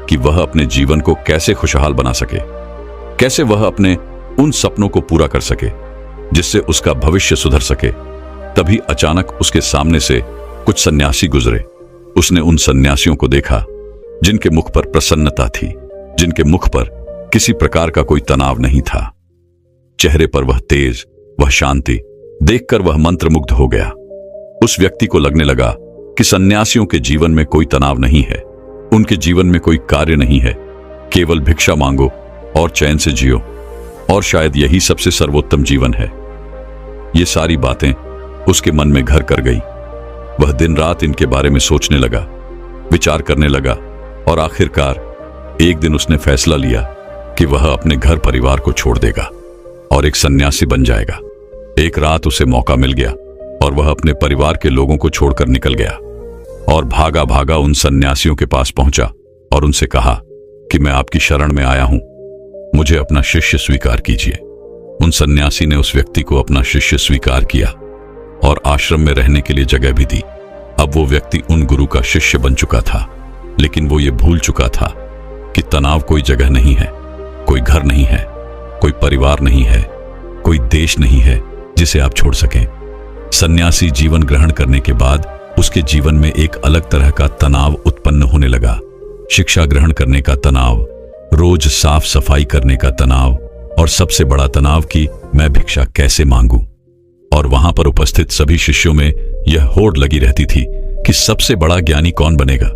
कि वह अपने जीवन को कैसे खुशहाल बना सके, कैसे वह अपने उन सपनों को पूरा कर सके जिससे उसका भविष्य सुधर सके। तभी अचानक उसके सामने से कुछ सन्यासी गुजरे। उसने उन सन्यासियों को देखा जिनके मुख पर प्रसन्नता थी, जिनके मुख पर किसी प्रकार का कोई तनाव नहीं था। चेहरे पर वह तेज, वह शांति देखकर वह मंत्रमुग्ध हो गया। उस व्यक्ति को लगने लगा कि सन्यासियों के जीवन में कोई तनाव नहीं है, उनके जीवन में कोई कार्य नहीं है, केवल भिक्षा मांगो और चैन से जियो, और शायद यही सबसे सर्वोत्तम जीवन है। ये सारी बातें उसके मन में घर कर गई। वह दिन रात इनके बारे में सोचने लगा, विचार करने लगा और आखिरकार एक दिन उसने फैसला लिया कि वह अपने घर परिवार को छोड़ देगा और एक सन्यासी बन जाएगा। एक रात उसे मौका मिल गया और वह अपने परिवार के लोगों को छोड़कर निकल गया और भागा भागा उन सन्यासियों के पास पहुंचा और उनसे कहा कि मैं आपकी शरण में आया हूं, मुझे अपना शिष्य स्वीकार कीजिए। उन सन्यासी ने उस व्यक्ति को अपना शिष्य स्वीकार किया और आश्रम में रहने के लिए जगह भी दी। अब वो व्यक्ति उन गुरु का शिष्य बन चुका था, लेकिन वो ये भूल चुका था कि तनाव कोई जगह नहीं है, कोई घर नहीं है, कोई परिवार नहीं है, कोई देश नहीं है जिसे आप छोड़ सकें। सन्यासी जीवन ग्रहण करने के बाद उसके जीवन में एक अलग तरह का तनाव उत्पन्न होने लगा। शिक्षा ग्रहण करने का तनाव, रोज साफ सफाई करने का तनाव और सबसे बड़ा तनाव कि मैं भिक्षा कैसे मांगूं। और वहां पर उपस्थित सभी शिष्यों में यह होड़ लगी रहती थी कि सबसे बड़ा ज्ञानी कौन बनेगा।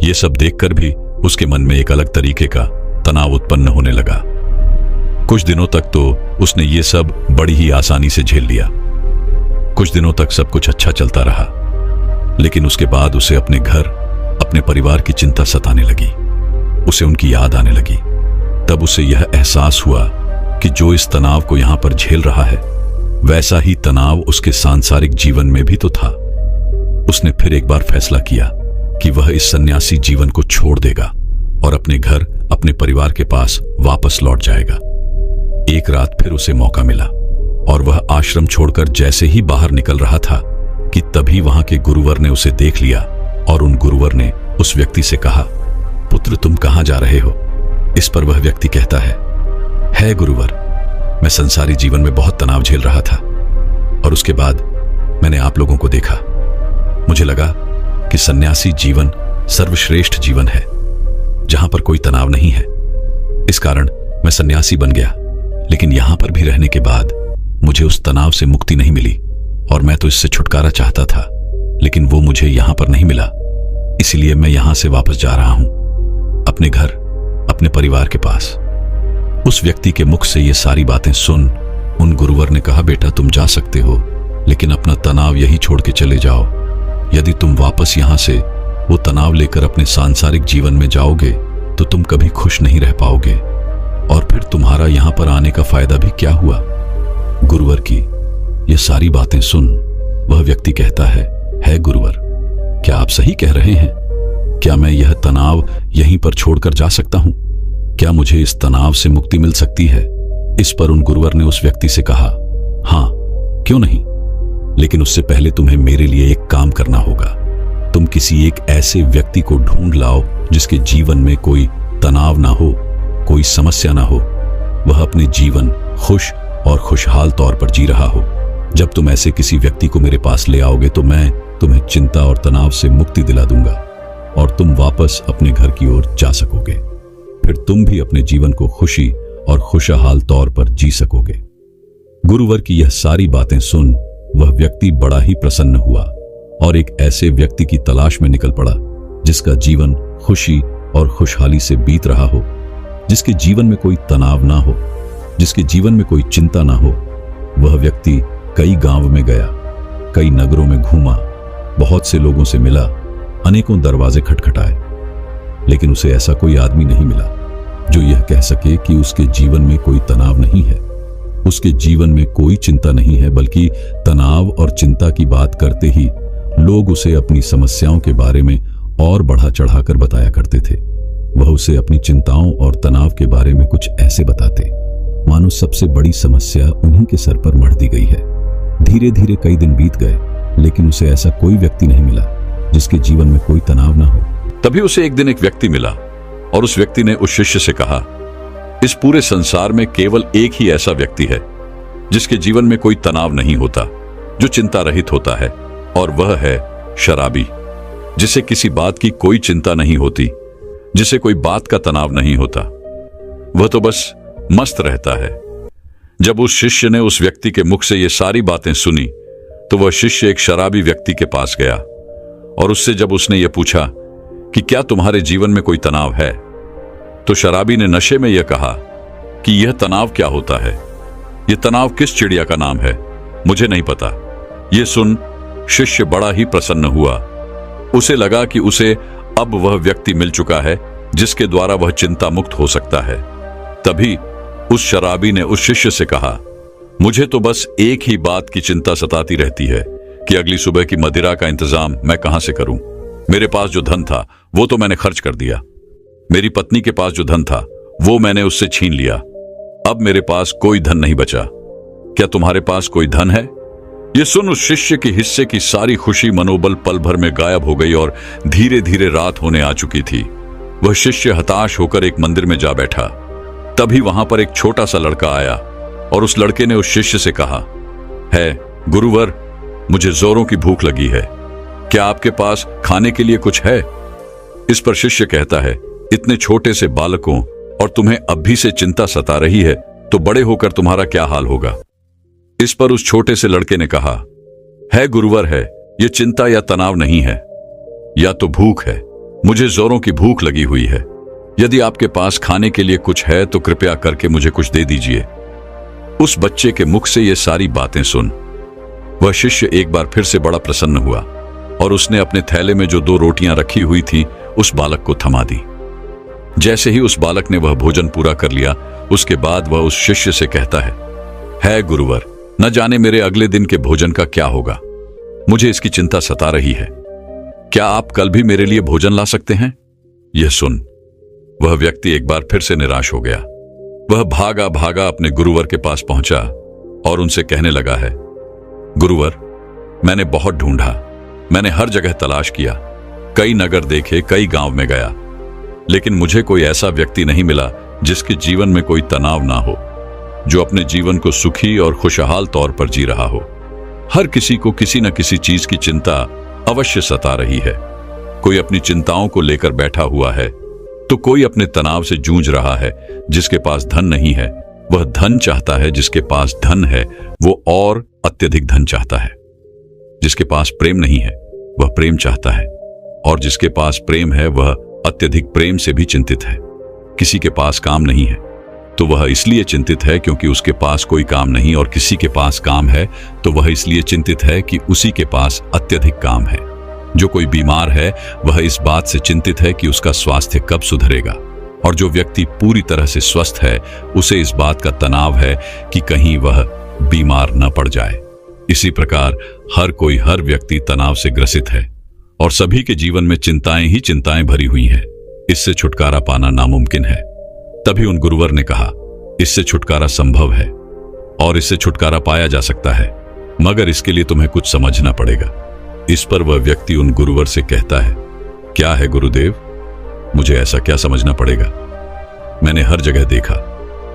यह सब देखकर भी उसके मन में एक अलग तरीके का तनाव उत्पन्न होने लगा। कुछ दिनों तक तो उसने ये सब बड़ी ही आसानी से झेल लिया। कुछ दिनों तक सब कुछ अच्छा चलता रहा, लेकिन उसके बाद उसे अपने घर, अपने परिवार की चिंता सताने लगी। उसे उनकी याद आने लगी। तब उसे यह एहसास हुआ कि जो इस तनाव को यहां पर झेल रहा है, वैसा ही तनाव उसके सांसारिक जीवन में भी तो था। उसने फिर एक बार फैसला किया कि वह इस सन्यासी जीवन को छोड़ देगा और अपने घर, अपने परिवार के पास वापस लौट जाएगा। एक रात फिर उसे मौका मिला और वह आश्रम छोड़कर जैसे ही बाहर निकल रहा था कि तभी वहां के गुरुवर ने उसे देख लिया और उन गुरुवर ने उस व्यक्ति से कहा, पुत्र तुम कहां जा रहे हो? इस पर वह व्यक्ति कहता है गुरुवर, मैं संसारी जीवन में बहुत तनाव झेल रहा था और उसके बाद मैंने आप लोगों को देखा। मुझे लगा कि सन्यासी जीवन सर्वश्रेष्ठ जीवन है जहां पर कोई तनाव नहीं है। इस कारण मैं सन्यासी बन गया, लेकिन यहां पर भी रहने के बाद मुझे उस तनाव से मुक्ति नहीं मिली और मैं तो इससे छुटकारा चाहता था, लेकिन वो मुझे यहां पर नहीं मिला। इसलिए मैं यहां से वापस जा रहा हूं, अपने घर, अपने परिवार के पास। उस व्यक्ति के मुख से ये सारी बातें सुन उन गुरुवर ने कहा, बेटा तुम जा सकते हो, लेकिन अपना तनाव यही छोड़ के चले जाओ। यदि तुम वापस यहां से वो तनाव लेकर अपने सांसारिक जीवन में जाओगे तो तुम कभी खुश नहीं रह पाओगे और फिर तुम्हारा यहां पर आने का फायदा भी क्या हुआ। गुरुवर की ये सारी बातें सुन वह व्यक्ति कहता है गुरुवर, क्या आप सही कह रहे हैं? क्या मैं यह तनाव यहीं पर छोड़कर जा सकता हूं? क्या मुझे इस तनाव से मुक्ति मिल सकती है? इस पर उन गुरुवर ने उस व्यक्ति से कहा, हां क्यों नहीं, लेकिन उससे पहले तुम्हें मेरे लिए एक काम करना होगा। तुम किसी एक ऐसे व्यक्ति को ढूंढ लाओ जिसके जीवन में कोई तनाव ना हो, कोई समस्या ना हो, वह अपने जीवन खुश और खुशहाल तौर पर जी रहा हो। जब तुम ऐसे किसी व्यक्ति को मेरे पास ले आओगे तो मैं तुम्हें चिंता और तनाव से मुक्ति दिला दूंगा और तुम वापस अपने घर की ओर जा सकोगे। फिर तुम भी अपने जीवन को खुशी और खुशहाल तौर पर जी सकोगे। गुरुवर की यह सारी बातें सुन वह व्यक्ति बड़ा ही प्रसन्न हुआ और एक ऐसे व्यक्ति की तलाश में निकल पड़ा जिसका जीवन खुशी और खुशहाली से बीत रहा हो, जिसके जीवन में कोई तनाव ना हो, जिसके जीवन में कोई चिंता ना हो। वह व्यक्ति कई गांव में गया, कई नगरों में घूमा, बहुत से लोगों से मिला, अनेकों दरवाजे खटखटाए, लेकिन उसे ऐसा कोई आदमी नहीं मिला जो यह कह सके कि उसके जीवन में कोई तनाव नहीं है, उसके जीवन में कोई चिंता नहीं है। बल्कि तनाव और चिंता की बात करते ही लोग उसे अपनी समस्याओं के बारे में और बढ़ा चढ़ाकर बताया करते थे। वह उसे अपनी चिंताओं और तनाव के बारे में कुछ ऐसे बताते मानो सबसे बड़ी समस्या उन्हीं के सर पर मढ़ दी गई है। धीरे धीरे कई दिन बीत गए, लेकिन उसे ऐसा कोई व्यक्ति नहीं मिला जिसके जीवन में कोई तनाव ना हो। तभी उसे एक दिन एक व्यक्ति मिला और उस व्यक्ति ने उस शिष्य से कहा, इस पूरे संसार में केवल एक ही ऐसा व्यक्ति है जिसके जीवन में कोई तनाव नहीं होता, जो चिंता रहित होता है, और वह है शराबी, जिसे किसी बात की कोई चिंता नहीं होती, जिसे कोई बात का तनाव नहीं होता। वह तो बस मस्त रहता है। जब उस शिष्य ने उस व्यक्ति के मुख से ये सारी बातें सुनी तो वह शिष्य एक शराबी व्यक्ति के पास गया और उससे जब उसने ये पूछा कि क्या तुम्हारे जीवन में कोई तनाव है, तो शराबी ने नशे में यह कहा कि यह तनाव क्या होता है, यह तनाव किस चिड़िया का नाम है, मुझे नहीं पता। यह सुन शिष्य बड़ा ही प्रसन्न हुआ। उसे लगा कि उसे अब वह व्यक्ति मिल चुका है जिसके द्वारा वह चिंता मुक्त हो सकता है। तभी उस शराबी ने उस शिष्य से कहा, मुझे तो बस एक ही बात की चिंता सताती रहती है कि अगली सुबह की मदिरा का इंतजाम मैं कहां से करूं। मेरे पास जो धन था वो तो मैंने खर्च कर दिया, मेरी पत्नी के पास जो धन था वो मैंने उससे छीन लिया, अब मेरे पास कोई धन नहीं बचा। क्या तुम्हारे पास कोई धन है? ये सुन उस शिष्य के हिस्से की सारी खुशी मनोबल पल भर में गायब हो गई और धीरे धीरे रात होने आ चुकी थी। वह शिष्य हताश होकर एक मंदिर में जा बैठा। तभी वहां पर एक छोटा सा लड़का आया और उस लड़के ने उस शिष्य से कहा, है गुरुवर, मुझे जोरों की भूख लगी है, क्या आपके पास खाने के लिए कुछ है? इस पर शिष्य कहता है, इतने छोटे से बालकों और तुम्हें अब भी से चिंता सता रही है, तो बड़े होकर तुम्हारा क्या हाल होगा? इस पर उस छोटे से लड़के ने कहा, है गुरुवर है, ये चिंता या तनाव नहीं है, या तो भूख है। मुझे जोरों की भूख लगी हुई है। यदि आपके पास खाने के लिए कुछ है तो कृपया करके मुझे कुछ दे दीजिए। उस बच्चे के मुख से ये सारी बातें सुन वह शिष्य एक बार फिर से बड़ा प्रसन्न हुआ और उसने अपने थैले में जो 2 रोटियां रखी हुई थी उस बालक को थमा दी। जैसे ही उस बालक ने वह भोजन पूरा कर लिया, उसके बाद वह उस शिष्य से कहता है गुरुवर, न जाने मेरे अगले दिन के भोजन का क्या होगा। मुझे इसकी चिंता सता रही है। क्या आप कल भी मेरे लिए भोजन ला सकते हैं? यह सुन वह व्यक्ति एक बार फिर से निराश हो गया। वह भागा भागा अपने गुरुवर के पास पहुंचा और उनसे कहने लगा है, गुरुवर, मैंने बहुत ढूंढा, मैंने हर जगह तलाश किया, कई नगर देखे, कई गांव में गया, लेकिन मुझे कोई ऐसा व्यक्ति नहीं मिला जिसके जीवन में कोई तनाव ना हो, जो अपने जीवन को सुखी और खुशहाल तौर पर जी रहा हो। हर किसी को किसी न किसी चीज की चिंता अवश्य सता रही है। कोई अपनी चिंताओं को लेकर बैठा हुआ है, तो कोई अपने तनाव से जूझ रहा है। जिसके पास धन नहीं है वह धन चाहता है, जिसके पास धन है वो और अत्यधिक धन चाहता है। जिसके पास प्रेम नहीं है वह प्रेम चाहता है, और जिसके पास प्रेम है वह अत्यधिक प्रेम से भी चिंतित है। किसी के पास काम नहीं है तो वह इसलिए चिंतित है क्योंकि उसके पास कोई काम नहीं, और किसी के पास काम है तो वह इसलिए चिंतित है कि उसी के पास अत्यधिक काम है। जो कोई बीमार है वह इस बात से चिंतित है कि उसका स्वास्थ्य कब सुधरेगा, और जो व्यक्ति पूरी तरह से स्वस्थ है उसे इस बात का तनाव है कि कहीं वह बीमार न पड़ जाए। इसी प्रकार हर कोई, हर व्यक्ति तनाव से ग्रसित है और सभी के जीवन में चिंताएं ही चिंताएं भरी हुई हैं। इससे छुटकारा पाना नामुमकिन है। तभी उन गुरुवर ने कहा, इससे छुटकारा संभव है और इससे छुटकारा पाया जा सकता है, मगर इसके लिए तुम्हें कुछ समझना पड़ेगा। इस पर वह व्यक्ति उन गुरुवर से कहता है, क्या है गुरुदेव, मुझे ऐसा क्या समझना पड़ेगा? मैंने हर जगह देखा,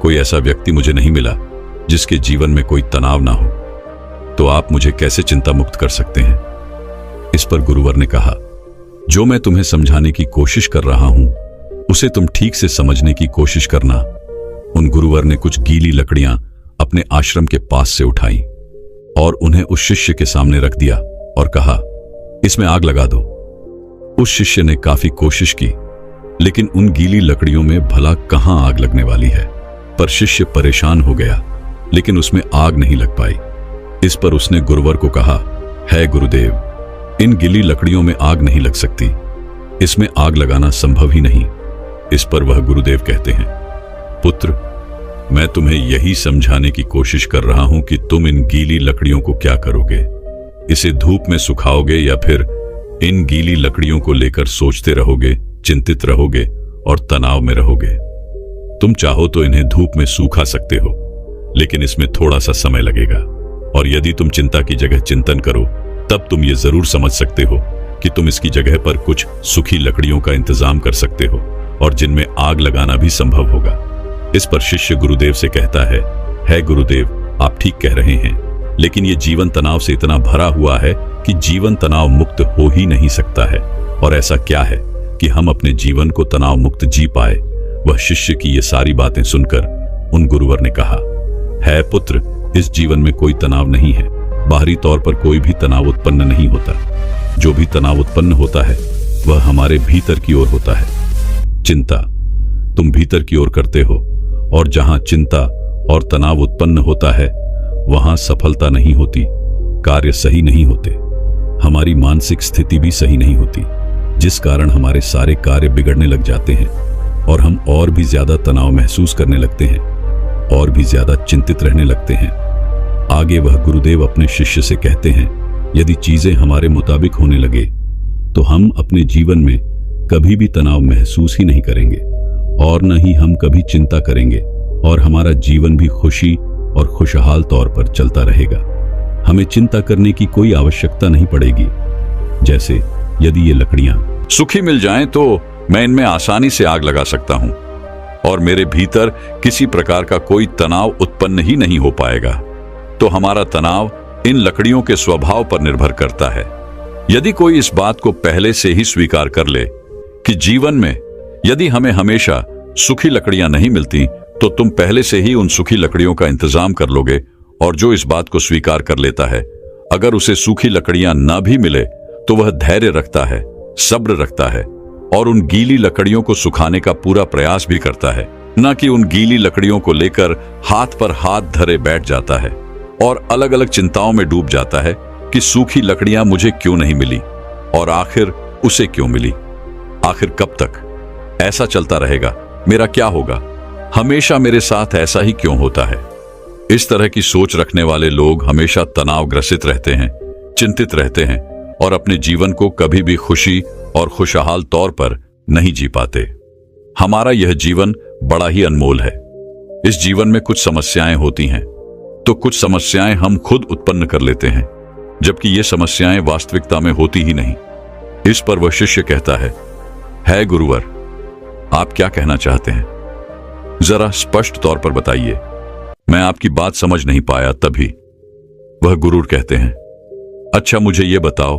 कोई ऐसा व्यक्ति मुझे नहीं मिला जिसके जीवन में कोई तनाव ना हो, तो आप मुझे कैसे चिंता मुक्त कर सकते हैं? इस पर गुरुवर ने कहा, जो मैं तुम्हें समझाने की कोशिश कर रहा हूं उसे तुम ठीक से समझने की कोशिश करना। उन गुरुवर ने कुछ गीली लकड़ियां अपने आश्रम के पास से उठाई और उन्हें उस शिष्य के सामने रख दिया और कहा, इसमें आग लगा दो। उस शिष्य ने काफी कोशिश की, लेकिन उन गीली लकड़ियों में भला कहां आग लगने वाली है। पर शिष्य परेशान हो गया, लेकिन उसमें आग नहीं लग पाई। इस पर उसने गुरुवर को कहा, है गुरुदेव, इन गीली लकड़ियों में आग नहीं लग सकती, इसमें आग लगाना संभव ही नहीं। इस पर वह गुरुदेव कहते हैं, पुत्र, मैं तुम्हें यही समझाने की कोशिश कर रहा हूं कि तुम इन गीली लकड़ियों को क्या करोगे। इसे धूप में सुखाओगे या फिर इन गीली लकड़ियों को लेकर सोचते रहोगे, चिंतित रहोगे और तनाव में रहोगे। तुम चाहो तो इन्हें धूप में सूखा सकते हो, लेकिन इसमें थोड़ा सा समय लगेगा। और यदि तुम चिंता की जगह चिंतन करो, तब तुम ये जरूर समझ सकते हो कि तुम इसकी जगह पर कुछ सूखी लकड़ियों का इंतजाम कर सकते हो और जिनमें आग लगाना भी संभव होगा। इस पर शिष्य गुरुदेव से कहता है गुरुदेव, आप ठीक कह रहे हैं, लेकिन ये जीवन तनाव से इतना भरा हुआ है कि जीवन तनाव मुक्त हो ही नहीं सकता है। और ऐसा क्या है कि हम अपने जीवन को तनाव मुक्त जी पाए? वह शिष्य की ये सारी बातें सुनकर उन गुरुवर ने कहा, है पुत्र, इस जीवन में कोई तनाव नहीं है। बाहरी तौर पर कोई भी तनाव उत्पन्न नहीं होता। जो भी तनाव उत्पन्न होता है वह हमारे भीतर की ओर होता है। चिंता तुम भीतर की ओर करते हो, और जहां चिंता और तनाव उत्पन्न होता है वहां सफलता नहीं होती, कार्य सही नहीं होते, हमारी मानसिक स्थिति भी सही नहीं होती, जिस कारण हमारे सारे कार्य बिगड़ने लग जाते हैं और हम और भी ज्यादा तनाव महसूस करने लगते हैं और भी ज्यादा चिंतित रहने लगते हैं। आगे वह गुरुदेव अपने शिष्य से कहते हैं, यदि चीजें हमारे मुताबिक होने लगे तो हम अपने जीवन में कभी भी तनाव महसूस ही नहीं करेंगे और न ही हम कभी चिंता करेंगे, और हमारा जीवन भी खुशी और खुशहाल तौर पर चलता रहेगा। हमें चिंता करने की कोई आवश्यकता नहीं पड़ेगी। जैसे यदि ये लकड़ियां सूखी मिल जाएं तो मैं इनमें आसानी से आग लगा सकता हूं और मेरे भीतर किसी प्रकार का कोई तनाव उत्पन्न ही नहीं हो पाएगा। तो हमारा तनाव इन लकड़ियों के स्वभाव पर निर्भर करता है। यदि कोई इस बात को पहले से ही स्वीकार कर ले कि जीवन में यदि हमें हमेशा सूखी लकड़ियां नहीं मिलती, तो तुम पहले से ही उन सूखी लकड़ियों का इंतजाम कर लोगे। और जो इस बात को स्वीकार कर लेता है, अगर उसे सूखी लकड़ियां ना भी मिले तो वह धैर्य रखता है, सब्र रखता है और उन गीली लकड़ियों को सुखाने का पूरा प्रयास भी करता है, न कि उन गीली लकड़ियों को लेकर हाथ पर हाथ धरे बैठ जाता है और अलग अलग चिंताओं में डूब जाता है कि सूखी लकड़ियां मुझे क्यों नहीं मिली और आखिर उसे क्यों मिली, आखिर कब तक ऐसा चलता रहेगा, मेरा क्या होगा, हमेशा मेरे साथ ऐसा ही क्यों होता है। इस तरह की सोच रखने वाले लोग हमेशा तनावग्रसित रहते हैं, चिंतित रहते हैं और अपने जीवन को कभी भी खुशी और खुशहाल तौर पर नहीं जी पाते। हमारा यह जीवन बड़ा ही अनमोल है। इस जीवन में कुछ समस्याएं होती हैं, तो कुछ समस्याएं हम खुद उत्पन्न कर लेते हैं, जबकि ये समस्याएं वास्तविकता में होती ही नहीं। इस पर वह शिष्य कहता है गुरुवर, आप क्या कहना चाहते हैं? जरा स्पष्ट तौर पर बताइए, मैं आपकी बात समझ नहीं पाया। तभी वह गुरु कहते हैं, अच्छा मुझे ये बताओ,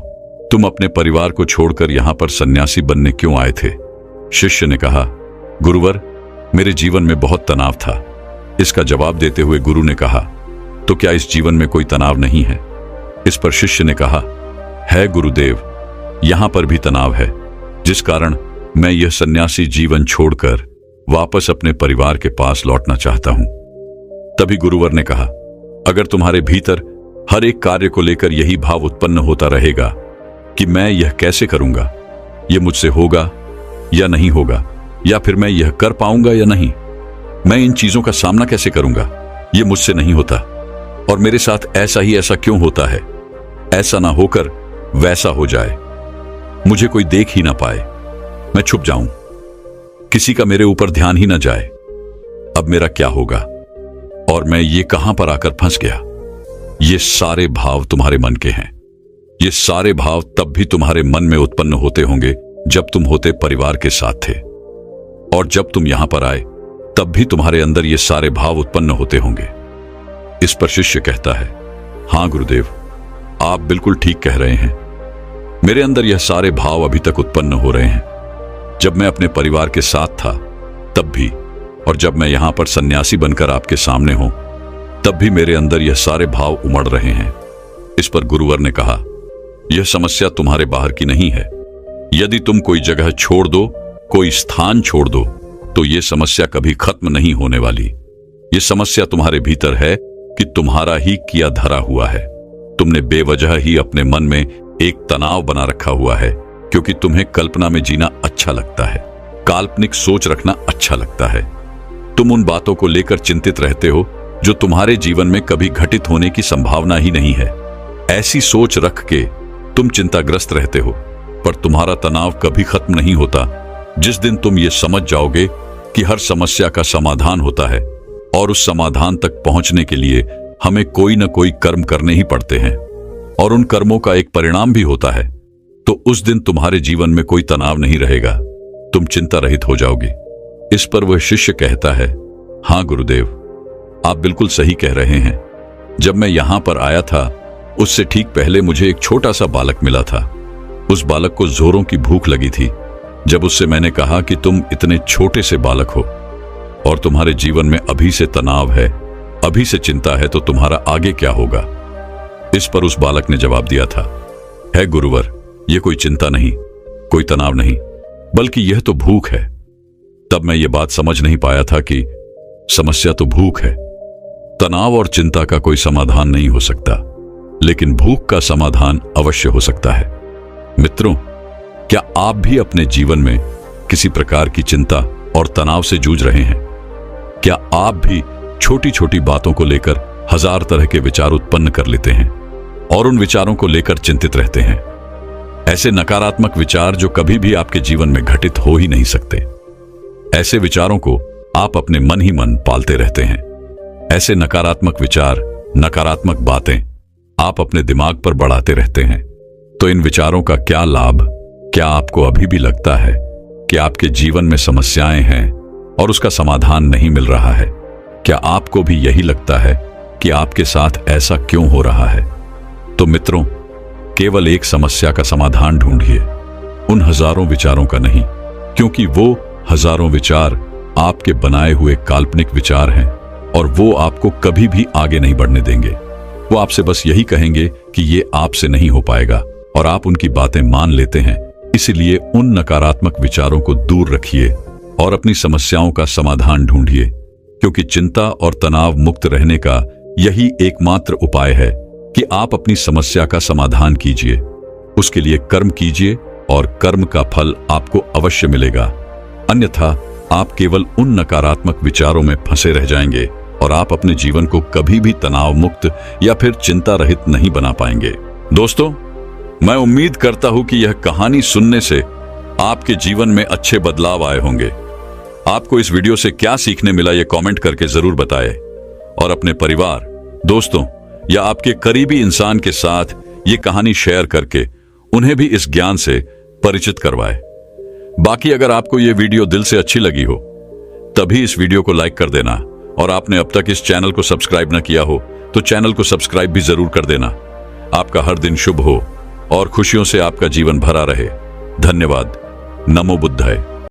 तुम अपने परिवार को छोड़कर यहां पर सन्यासी बनने क्यों आए थे? शिष्य ने कहा, गुरुवर, मेरे जीवन में बहुत तनाव था। इसका जवाब देते हुए गुरु ने कहा, तो क्या इस जीवन में कोई तनाव नहीं है? इस पर शिष्य ने कहा, है गुरुदेव, यहां पर भी तनाव है, जिस कारण मैं यह सन्यासी जीवन छोड़कर वापस अपने परिवार के पास लौटना चाहता हूं। तभी गुरुवर ने कहा, अगर तुम्हारे भीतर हर एक कार्य को लेकर यही भाव उत्पन्न होता रहेगा कि मैं यह कैसे करूंगा, यह मुझसे होगा या नहीं होगा, या फिर मैं यह कर पाऊंगा या नहीं, मैं इन चीजों का सामना कैसे करूंगा, यह मुझसे नहीं होता और मेरे साथ ऐसा ही ऐसा क्यों होता है, ऐसा ना होकर वैसा हो जाए, मुझे कोई देख ही ना पाए, मैं छुप जाऊं, किसी का मेरे ऊपर ध्यान ही ना जाए, अब मेरा क्या होगा और मैं ये कहां पर आकर फंस गया। ये सारे भाव तुम्हारे मन के हैं। ये सारे भाव तब भी तुम्हारे मन में उत्पन्न होते होंगे जब तुम होते परिवार के साथ थे, और जब तुम यहां पर आए तब भी तुम्हारे अंदर ये सारे भाव उत्पन्न होते होंगे। इस पर शिष्य कहता है, हां गुरुदेव, आप बिल्कुल ठीक कह रहे हैं, मेरे अंदर यह सारे भाव अभी तक उत्पन्न हो रहे हैं। जब मैं अपने परिवार के साथ था तब भी, और जब मैं यहां पर सन्यासी बनकर आपके सामने हूं तब भी मेरे अंदर यह सारे भाव उमड़ रहे हैं। इस पर गुरुवर ने कहा, यह समस्या तुम्हारे बाहर की नहीं है। यदि तुम कोई जगह छोड़ दो, कोई स्थान छोड़ दो, तो यह समस्या कभी खत्म नहीं होने वाली। यह समस्या तुम्हारे भीतर है कि तुम्हारा ही किया धरा हुआ है। तुमने बेवजह ही अपने मन में एक तनाव बना रखा हुआ है, क्योंकि तुम्हें कल्पना में जीना अच्छा लगता है, काल्पनिक सोच रखना अच्छा लगता है। तुम उन बातों को लेकर चिंतित रहते हो जो तुम्हारे जीवन में कभी घटित होने की संभावना ही नहीं है। ऐसी सोच रख के तुम चिंताग्रस्त रहते हो, पर तुम्हारा तनाव कभी खत्म नहीं होता। जिस दिन तुम ये समझ जाओगे कि हर समस्या का समाधान होता है और उस समाधान तक पहुंचने के लिए हमें कोई न कोई कर्म करने ही पड़ते हैं और उन कर्मों का एक परिणाम भी होता है, तो उस दिन तुम्हारे जीवन में कोई तनाव नहीं रहेगा, तुम चिंता रहित हो जाओगे। इस पर वह शिष्य कहता है, हां गुरुदेव, आप बिल्कुल सही कह रहे हैं। जब मैं यहां पर आया था उससे ठीक पहले मुझे एक छोटा सा बालक मिला था। उस बालक को जोरों की भूख लगी थी। जब उससे मैंने कहा कि तुम इतने छोटे से बालक हो और तुम्हारे जीवन में अभी से तनाव है, अभी से चिंता है, तो तुम्हारा आगे क्या होगा? इस पर उस बालक ने जवाब दिया था, है गुरुवर, यह कोई चिंता नहीं, कोई तनाव नहीं, बल्कि यह तो भूख है। तब मैं ये बात समझ नहीं पाया था कि समस्या तो भूख है। तनाव और चिंता का कोई समाधान नहीं हो सकता, लेकिन भूख का समाधान अवश्य हो सकता है। मित्रों, क्या आप भी अपने जीवन में किसी प्रकार की चिंता और तनाव से जूझ रहे हैं? क्या आप भी छोटी छोटी बातों को लेकर हजार तरह के विचार उत्पन्न कर लेते हैं और उन विचारों को लेकर चिंतित रहते हैं? ऐसे नकारात्मक विचार जो कभी भी आपके जीवन में घटित हो ही नहीं सकते। ऐसे विचारों को आप अपने मन ही मन पालते रहते हैं। ऐसे नकारात्मक विचार, नकारात्मक बातें आप अपने दिमाग पर बढ़ाते रहते हैं। तो इन विचारों का क्या लाभ? क्या आपको अभी भी लगता है कि आपके जीवन में समस्याएं हैं और उसका समाधान नहीं मिल रहा है? क्या आपको भी यही लगता है कि आपके साथ ऐसा क्यों हो रहा है? तो मित्रों, केवल एक समस्या का समाधान ढूंढिए, उन हजारों विचारों का नहीं, क्योंकि वो हजारों विचार आपके बनाए हुए काल्पनिक विचार हैं और वो आपको कभी भी आगे नहीं बढ़ने देंगे। वो आपसे बस यही कहेंगे कि ये आपसे नहीं हो पाएगा और आप उनकी बातें मान लेते हैं। इसीलिए उन नकारात्मक विचारों को दूर रखिए और अपनी समस्याओं का समाधान ढूंढिए, क्योंकि चिंता और तनाव मुक्त रहने का यही एकमात्र उपाय है कि आप अपनी समस्या का समाधान कीजिए, उसके लिए कर्म कीजिए और कर्म का फल आपको अवश्य मिलेगा। अन्यथा आप केवल उन नकारात्मक विचारों में फंसे रह जाएंगे और आप अपने जीवन को कभी भी तनाव मुक्त या फिर चिंता रहित नहीं बना पाएंगे। दोस्तों, मैं उम्मीद करता हूं कि यह कहानी सुनने से आपके जीवन में अच्छे बदलाव आए होंगे। आपको इस वीडियो से क्या सीखने मिला, यह कमेंट करके जरूर बताएं और अपने परिवार, दोस्तों या आपके करीबी इंसान के साथ ये कहानी शेयर करके उन्हें भी इस ज्ञान से परिचित करवाएं। बाकी अगर आपको ये वीडियो दिल से अच्छी लगी हो तभी इस वीडियो को लाइक कर देना और आपने अब तक इस चैनल को सब्सक्राइब न किया हो तो चैनल को सब्सक्राइब भी जरूर कर देना। आपका हर दिन शुभ हो और खुशियों से आपका जीवन भरा रहे। धन्यवाद। नमो बुद्धाय।